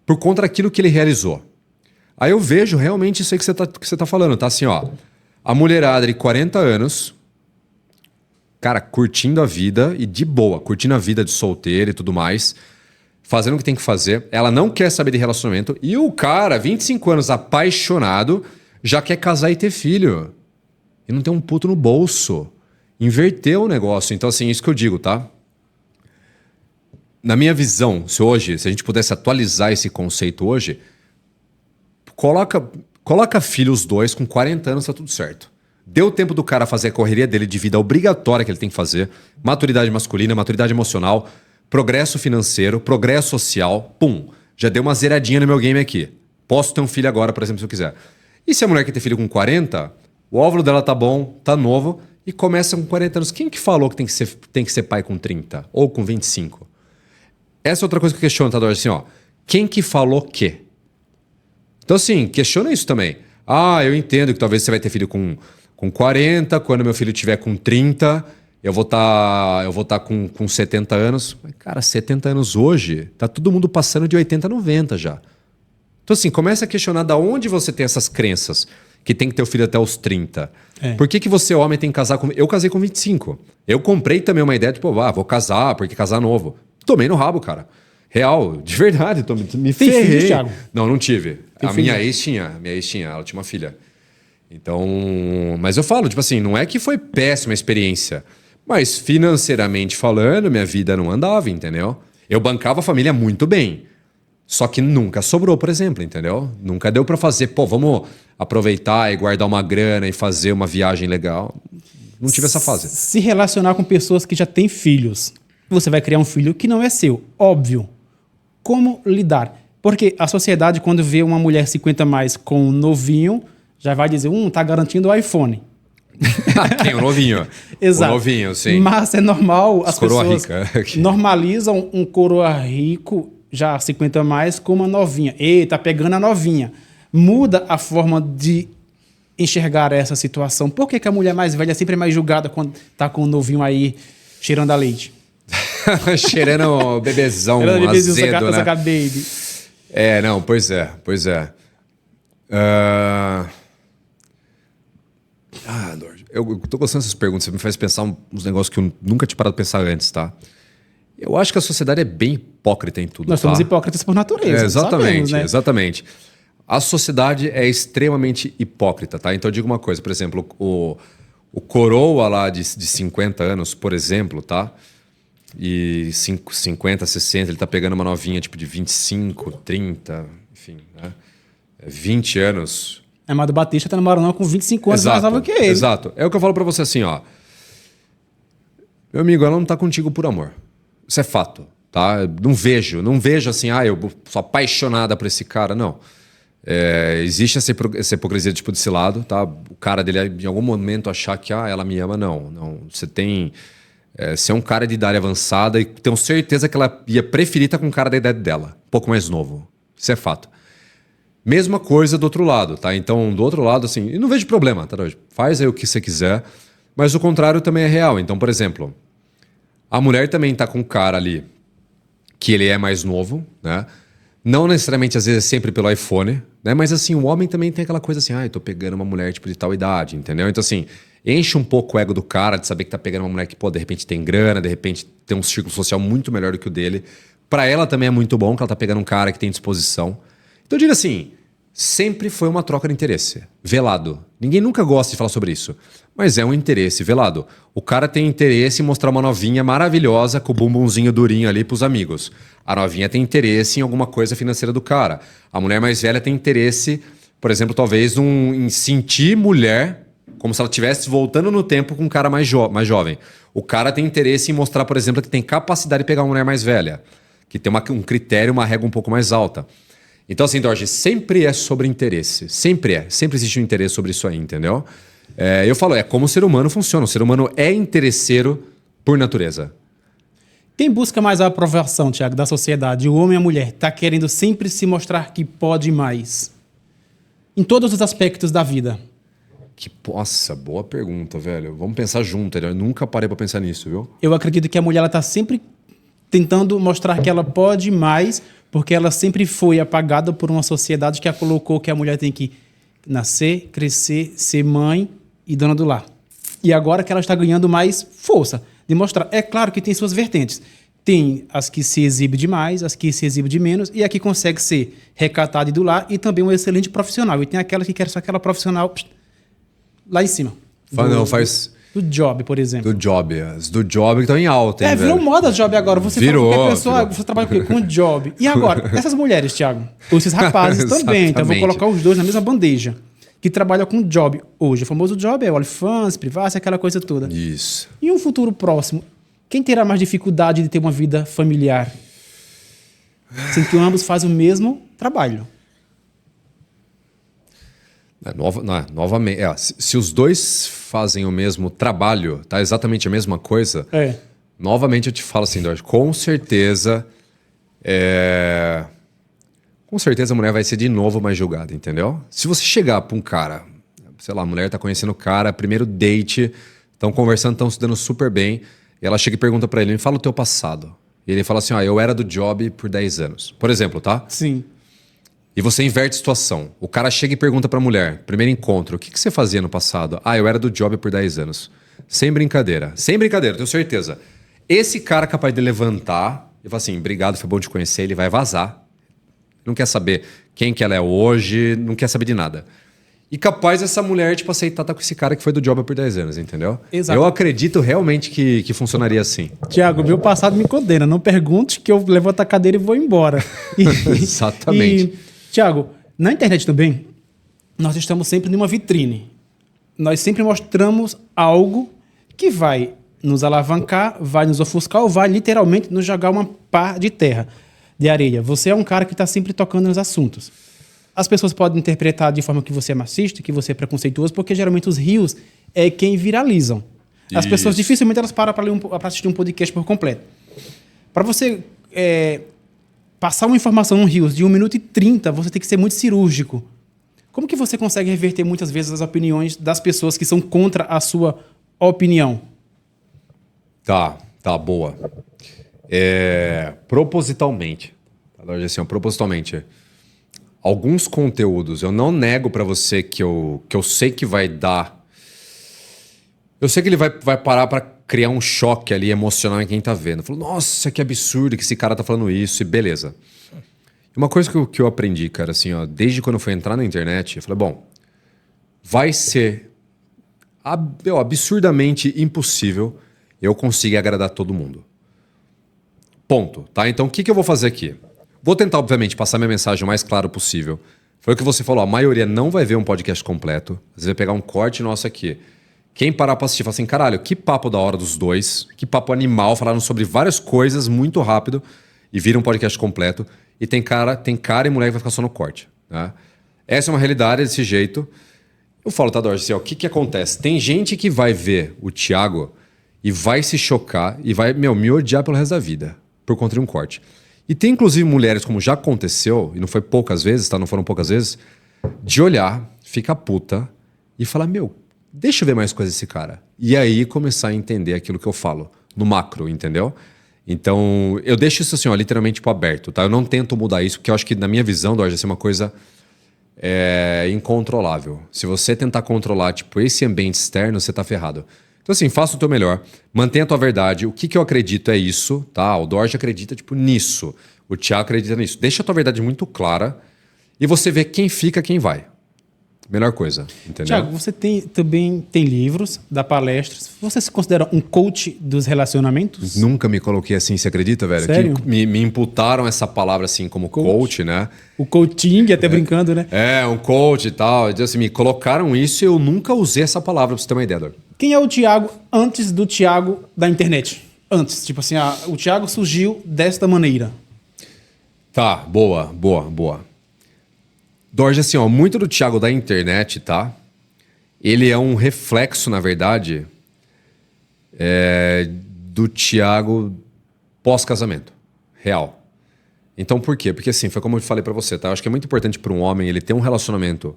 por conta daquilo que ele realizou. Aí eu vejo realmente isso aí que você tá falando, tá? Assim, ó, a mulherada de 40 anos, cara, curtindo a vida e de boa, curtindo a vida de solteiro e tudo mais, fazendo o que tem que fazer. Ela não quer saber de relacionamento. E o cara, 25 anos, apaixonado, já quer casar e ter filho. E não tem um puto no bolso. Inverteu o negócio. Então, assim, isso que eu digo, tá? Na minha visão, se a gente pudesse atualizar esse conceito hoje, coloca filho os dois, com 40 anos tá tudo certo. Deu tempo do cara fazer a correria dele de vida obrigatória que ele tem que fazer, maturidade masculina, maturidade emocional, progresso financeiro, progresso social, pum, já deu uma zeradinha no meu game aqui. Posso ter um filho agora, por exemplo, se eu quiser. E se a mulher quer ter filho com 40, o óvulo dela tá bom, tá novo, e começa com 40 anos. Quem que falou que tem que ser pai com 30 ou com 25? Essa é outra coisa que eu questiono, tá, Dorja? Assim, ó, quem que falou que? Então, assim, questiona isso também. Ah, eu entendo que talvez você vai ter filho com 40, quando meu filho tiver com 30, eu vou tá com 70 anos. Mas, cara, 70 anos hoje, tá todo mundo passando de 80 a 90 já. Então, assim, começa a questionar da onde você tem essas crenças que tem que ter o filho até os 30. Por que você, homem, tem que casar com... Eu casei com 25. Eu comprei também uma ideia, tipo, vou casar, porque casar novo. Tomei no rabo, cara. Real, de verdade, me ferrei. Tem filho, Thiago? Não tive. Tem A filho? minha ex tinha, ela tinha uma filha. Então, mas eu falo, tipo assim, não é que foi péssima a experiência, mas financeiramente falando, minha vida não andava, entendeu? Eu bancava a família muito bem. Só que nunca sobrou, por exemplo, entendeu? Nunca deu pra fazer, vamos aproveitar e guardar uma grana e fazer uma viagem legal. Não tive essa fase. Se relacionar com pessoas que já têm filhos, você vai criar um filho que não é seu, óbvio. Como lidar? Porque a sociedade, quando vê uma mulher 50 mais com um novinho, já vai dizer, tá garantindo o iPhone. Tem o novinho. Exato. O novinho, sim. Mas é normal, as Coroa pessoas rica. normalizam um coroa rico, já 50 mais, com uma novinha. Tá pegando a novinha. Muda a forma de enxergar essa situação. Por que a mulher mais velha é sempre mais julgada quando tá com o novinho aí cheirando a leite? Cheirando bebezão azedo, né? Baby. Não, pois é. Eu tô gostando dessas perguntas, você me faz pensar uns negócios que eu nunca tinha parado de pensar antes, tá? Eu acho que a sociedade é bem hipócrita em tudo, Nós somos hipócritas por natureza. Exatamente, sabemos, né? exatamente. A sociedade é extremamente hipócrita, tá? Então eu digo uma coisa, por exemplo, o coroa lá de 50 anos, por exemplo, tá? E 50, 60, ele tá pegando uma novinha tipo de 25, 30, enfim, né? 20 anos. Amado Batista tá namorando com 25 anos mais nova que ele. Exato. É o que eu falo pra você assim, ó. Meu amigo, ela não tá contigo por amor. Isso é fato, tá? Não vejo assim, eu sou apaixonada por esse cara, não. Existe essa hipocrisia tipo desse lado, tá? O cara dele em algum momento achar que ela me ama, não. Você é um cara de idade avançada e tenho certeza que ela ia preferir estar com um cara da idade dela, um pouco mais novo. Isso é fato. Mesma coisa do outro lado, tá? Então, do outro lado, assim, eu não vejo problema, tá? Faz aí o que você quiser, mas o contrário também é real. Então, por exemplo, a mulher também tá com um cara ali que ele é mais novo, né? Não necessariamente, às vezes, sempre pelo iPhone, né? Mas, assim, o homem também tem aquela coisa assim, eu tô pegando uma mulher, tipo, de tal idade, entendeu? Então, assim, enche um pouco o ego do cara de saber que tá pegando uma mulher que, de repente tem grana, de repente tem um círculo social muito melhor do que o dele. Pra ela também é muito bom que ela tá pegando um cara que tem disposição. Então, eu digo assim, sempre foi uma troca de interesse, velado. Ninguém nunca gosta de falar sobre isso, mas é um interesse velado. O cara tem interesse em mostrar uma novinha maravilhosa com o bumbumzinho durinho ali pros amigos. A novinha tem interesse em alguma coisa financeira do cara. A mulher mais velha tem interesse, por exemplo, talvez em sentir mulher como se ela estivesse voltando no tempo com um cara mais jovem. O cara tem interesse em mostrar, por exemplo, que tem capacidade de pegar uma mulher mais velha, que tem um critério, uma régua um pouco mais alta. Então, assim, Dorje, sempre é sobre interesse. Sempre existe um interesse sobre isso aí, entendeu? Eu falo, como o ser humano funciona. O ser humano é interesseiro por natureza. Quem busca mais a aprovação, Thiago, da sociedade, o homem e a mulher, está querendo sempre se mostrar que pode mais. Em todos os aspectos da vida. Nossa, boa pergunta, velho. Vamos pensar junto. Eu nunca parei pra pensar nisso, viu? Eu acredito que a mulher ela tá sempre tentando mostrar que ela pode mais, porque ela sempre foi apagada por uma sociedade que a colocou que a mulher tem que nascer, crescer, ser mãe e dona do lar. E agora que ela está ganhando mais força de mostrar. É claro que tem suas vertentes. Tem as que se exibe demais, as que se exibe de menos, e a que consegue ser recatada e do lar, e também um excelente profissional. E tem aquela que quer só aquela profissional lá em cima. Do job, por exemplo. Do job. As do job que estão em alta, hein, virou velho? moda job agora. Você virou, fala, pessoa, você trabalha com o quê? Com job. E agora, essas mulheres, Thiago? Ou esses rapazes também. Então eu vou colocar os dois na mesma bandeja. Que trabalham com job hoje. O famoso job é OnlyFans, Privacy, aquela coisa toda. Isso. E um futuro próximo, quem terá mais dificuldade de ter uma vida familiar? Sendo que ambos fazem o mesmo trabalho. Novamente, se os dois fazem o mesmo trabalho, tá exatamente a mesma coisa, novamente eu te falo assim, Dorothy, com certeza a mulher vai ser de novo mais julgada, entendeu? Se você chegar pra um cara, sei lá, a mulher tá conhecendo o cara, primeiro date, estão conversando, estão se dando super bem, e ela chega e pergunta pra ele, me fala o teu passado. E ele fala assim, eu era do job por 10 anos. Por exemplo, tá? Sim. E você inverte a situação. O cara chega e pergunta pra mulher, primeiro encontro, o que você fazia no passado? Eu era do job por 10 anos. Sem brincadeira. Sem brincadeira, tenho certeza. Esse cara é capaz de levantar e falar assim, obrigado, foi bom te conhecer, ele vai vazar. Não quer saber quem que ela é hoje, não quer saber de nada. E capaz essa mulher, tipo, aceitar estar com esse cara que foi do job por 10 anos, entendeu? Exato. Eu acredito realmente que funcionaria assim. Tiago, meu passado me condena. Não pergunte que eu levanto a cadeira e vou embora. Exatamente. Tiago, na internet também, nós estamos sempre numa vitrine. Nós sempre mostramos algo que vai nos alavancar, vai nos ofuscar ou vai literalmente nos jogar uma pá de terra, de areia. Você é um cara que está sempre tocando nos assuntos. As pessoas podem interpretar de forma que você é machista, que você é preconceituoso, porque geralmente os rios é quem viralizam. As pessoas dificilmente elas param para assistir um podcast por completo. Para você passar uma informação num rios de 1 minuto e 30, você tem que ser muito cirúrgico. Como que você consegue reverter muitas vezes as opiniões das pessoas que são contra a sua opinião? Tá, boa. Propositalmente. Assim, propositalmente. Alguns conteúdos, eu não nego pra você que eu sei que vai dar. Eu sei que ele vai parar pra criar um choque ali emocional em quem tá vendo. Falou, nossa, que absurdo que esse cara tá falando isso, e beleza. Uma coisa que eu aprendi, cara, assim, desde quando eu fui entrar na internet, eu falei, bom, vai ser absurdamente impossível eu conseguir agradar todo mundo. Ponto, tá? Então, o que eu vou fazer aqui? Vou tentar, obviamente, passar minha mensagem o mais claro possível. Foi o que você falou, a maioria não vai ver um podcast completo. Às vezes vai pegar um corte nosso aqui. Quem parar pra assistir, fala assim, caralho, que papo da hora dos dois, que papo animal, falaram sobre várias coisas muito rápido e vira um podcast completo. E tem cara e mulher que vai ficar só no corte. Né? Essa é uma realidade desse jeito. Eu falo, tá, Dorothy, o que acontece? Tem gente que vai ver o Thiago e vai se chocar e vai, me odiar pelo resto da vida, por conta de um corte. E tem, inclusive, mulheres, como já aconteceu, e não foi poucas vezes, tá? Não foram poucas vezes, de olhar, ficar puta e falar, deixa eu ver mais coisa desse cara. E aí começar a entender aquilo que eu falo, no macro, entendeu? Então, eu deixo isso assim, literalmente aberto, tá? Eu não tento mudar isso, porque eu acho que, na minha visão, Dorothy, vai ser uma coisa incontrolável. Se você tentar controlar, esse ambiente externo, você tá ferrado. Então, assim, faça o teu melhor, mantenha a tua verdade. O que eu acredito é isso, tá? O Dorothy acredita, nisso. O Thiago acredita nisso. Deixa a tua verdade muito clara e você vê quem fica, quem vai. Melhor coisa, entendeu? Thiago, você também tem livros, dá palestras. Você se considera um coach dos relacionamentos? Nunca me coloquei assim, você acredita, velho? Sério? Que me imputaram essa palavra assim como coach, né? O coaching, até brincando, né? Um coach e tal. Então, assim, me colocaram isso e eu nunca usei essa palavra, pra você ter uma ideia, Dorothy. Quem é o Thiago antes do Thiago da internet? Antes, o Thiago surgiu desta maneira. Tá, boa. Dorothy, assim, muito do Thiago da internet, tá? Ele é um reflexo, na verdade, do Thiago pós-casamento. Real. Então, por quê? Porque, assim, foi como eu falei pra você, tá? Eu acho que é muito importante para um homem ele ter um relacionamento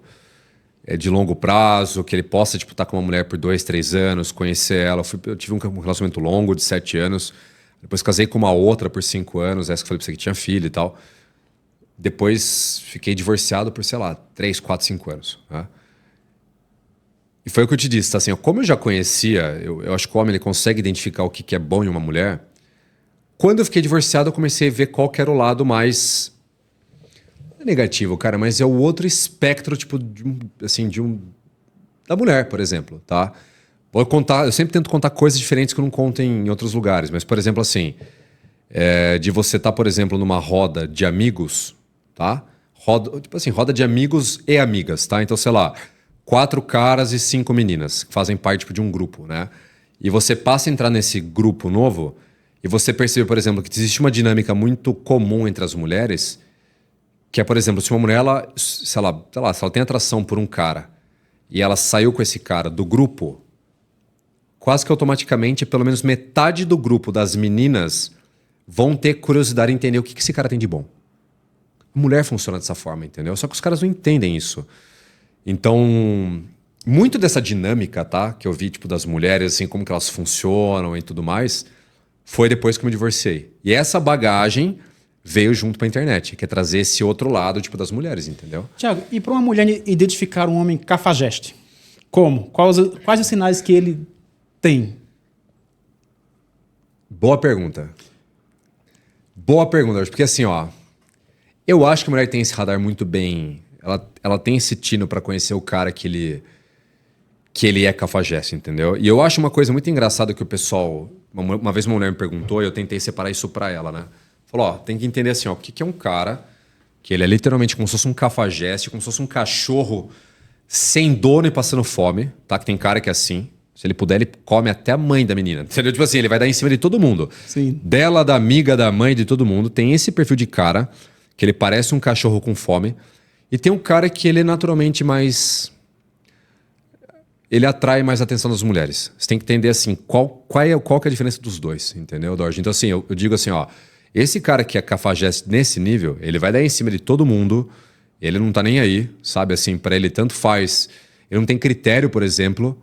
de longo prazo, que ele possa, tipo, estar com uma mulher por 2, 3 anos, conhecer ela. Eu tive um relacionamento longo de 7 anos. Depois casei com uma outra por 5 anos, essa que eu falei pra você que tinha filho e tal. Depois fiquei divorciado por, sei lá, 3, 4, 5 anos. Né? E foi o que eu te disse, tá? Assim, como eu já conhecia, eu acho que o homem ele consegue identificar o que é bom em uma mulher. Quando eu fiquei divorciado, eu comecei a ver qual que era o lado mais... Não é negativo, cara, mas é o outro espectro, tipo, da mulher, por exemplo, tá? Vou contar, eu sempre tento contar coisas diferentes que eu não conto em outros lugares, mas, por exemplo, assim, de você estar, por exemplo, numa roda de amigos, tá? Roda de amigos e amigas, tá? Então, sei lá, 4 caras e 5 meninas que fazem parte, tipo, de um grupo, né? E você passa a entrar nesse grupo novo e você percebe, por exemplo, que existe uma dinâmica muito comum entre as mulheres, que é, por exemplo, se uma mulher, se ela tem atração por um cara e ela saiu com esse cara do grupo, quase que automaticamente, pelo menos metade do grupo das meninas vão ter curiosidade em entender o que esse cara tem de bom. A mulher funciona dessa forma, entendeu? Só que os caras não entendem isso. Então, muito dessa dinâmica, tá? Que eu vi, tipo, das mulheres, assim, como que elas funcionam e tudo mais, foi depois que eu me divorciei. E essa bagagem veio junto pra internet, que é trazer esse outro lado, tipo, das mulheres, entendeu? Tiago, e para uma mulher identificar um homem cafajeste, como? Quais os sinais que ele tem? Boa pergunta. Boa pergunta, porque assim, ó, eu acho que a mulher tem esse radar muito bem, ela tem esse tino pra conhecer o cara que ele é cafajeste, entendeu? E eu acho uma coisa muito engraçada que o pessoal, uma vez uma mulher me perguntou e eu tentei separar isso pra ela, né? Falou, ó, tem que entender assim, ó, o que é um cara que ele é literalmente como se fosse um cafajeste, como se fosse um cachorro sem dono e passando fome, tá? Que tem cara que é assim. Se ele puder, ele come até a mãe da menina. Entendeu? Tipo assim, ele vai dar em cima de todo mundo. Sim. Dela, da amiga, da mãe, de todo mundo. Tem esse perfil de cara, que ele parece um cachorro com fome. E tem um cara que ele é naturalmente mais... Ele atrai mais a atenção das mulheres. Você tem que entender, assim, qual que é a diferença dos dois, entendeu, Dorje? Então, assim, eu digo assim, ó... Esse cara que é cafajeste nesse nível, ele vai dar em cima de todo mundo, ele não tá nem aí, sabe? Assim, pra ele tanto faz. Ele não tem critério, por exemplo.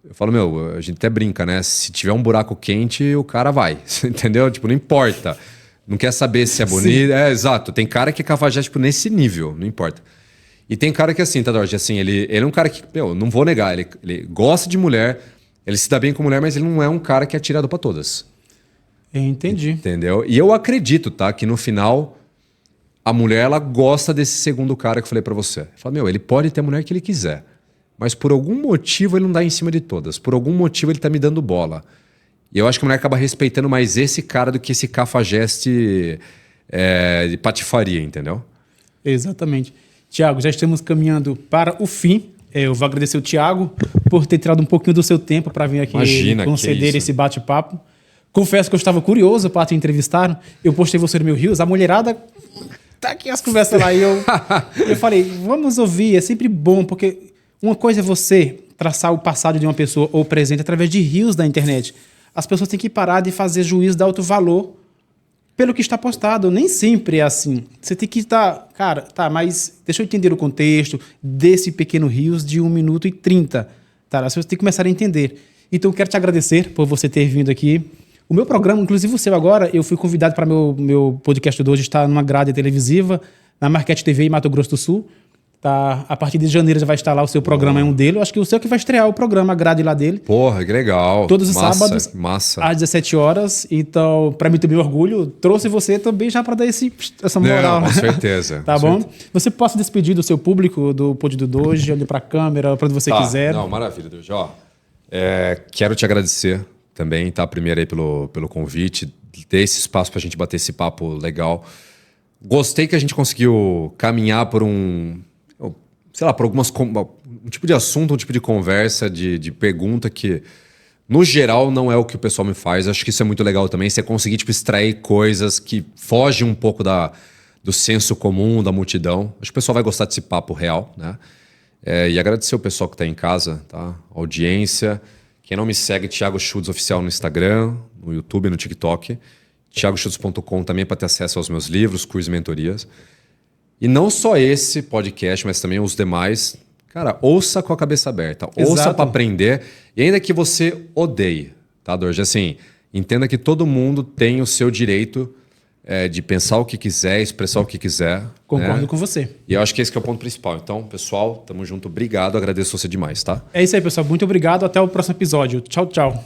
Eu falo, meu, a gente até brinca, né? Se tiver um buraco quente, o cara vai, entendeu? Tipo, não importa. Não quer saber se é bonito. É, exato. Tem cara que é cafajeste tipo, nesse nível, não importa. E tem cara que é assim, tá, Dorje? Assim, ele é um cara que, meu, não vou negar, ele gosta de mulher, ele se dá bem com mulher, mas ele não é um cara que é atirado pra todas. Entendi. Entendeu? E eu acredito, tá? Que no final, a mulher, ela gosta desse segundo cara que eu falei pra você. Fala, meu, ele pode ter a mulher que ele quiser. Mas por algum motivo ele não dá em cima de todas. Por algum motivo ele tá me dando bola. E eu acho que a mulher acaba respeitando mais esse cara do que esse cafajeste de patifaria, entendeu? Exatamente. Tiago, já estamos caminhando para o fim. Eu vou agradecer o Tiago por ter tirado um pouquinho do seu tempo para vir aqui conceder esse bate-papo. Confesso que eu estava curioso para te entrevistar. Eu postei você no meu Reels. A mulherada tá aqui as conversas lá. E eu falei, vamos ouvir. É sempre bom, porque uma coisa é você traçar o passado de uma pessoa ou o presente através de Reels da internet. As pessoas têm que parar de fazer juízo de alto valor pelo que está postado. Nem sempre é assim. Você tem que estar... Cara, tá, mas deixa eu entender o contexto desse pequeno Reels de 1 minuto e 30. Tá, as pessoas têm que começar a entender. Então, eu quero te agradecer por você ter vindo aqui. O meu programa, inclusive o seu agora, eu fui convidado para meu podcast de hoje estar numa grade televisiva na Marquete TV em Mato Grosso do Sul. Tá, a partir de janeiro já vai estar lá o seu programa, é um dele. Eu acho que o seu que vai estrear o programa, a grade lá dele. Porra, que legal. Todos os sábados, massa. às 17 horas. Então, para mim também orgulho, trouxe você também já para dar essa moral. Não, com certeza. Tá bom? Você pode se despedir do seu público, do Pod do Dojo, olhe para a câmera, para onde você quiser. Não, maravilha, Dojo. Ó, quero te agradecer também, tá? Primeiro aí pelo convite, ter esse espaço pra gente bater esse papo legal. Gostei que a gente conseguiu caminhar por por um tipo de assunto, um tipo de conversa, de pergunta que, no geral, não é o que o pessoal me faz. Acho que isso é muito legal também, você conseguir, tipo, extrair coisas que fogem um pouco do senso comum, da multidão. Acho que o pessoal vai gostar desse papo real, né? E agradecer o pessoal que tá em casa, tá? A audiência. Quem não me segue, Thiago Schultz Oficial no Instagram, no YouTube, no TikTok. thiagoschultz.com também para ter acesso aos meus livros, cursos e mentorias. E não só esse podcast, mas também os demais. Cara, ouça com a cabeça aberta. Ouça Exato. para aprender. E ainda que você odeie, tá, Dorja? Assim, entenda que todo mundo tem o seu direito de pensar o que quiser, expressar o que quiser. Concordo né? com você. E eu acho que esse que é o ponto principal. Então, pessoal, tamo junto. Obrigado. Agradeço você demais, tá? É isso aí, pessoal. Muito obrigado. Até o próximo episódio. Tchau, tchau.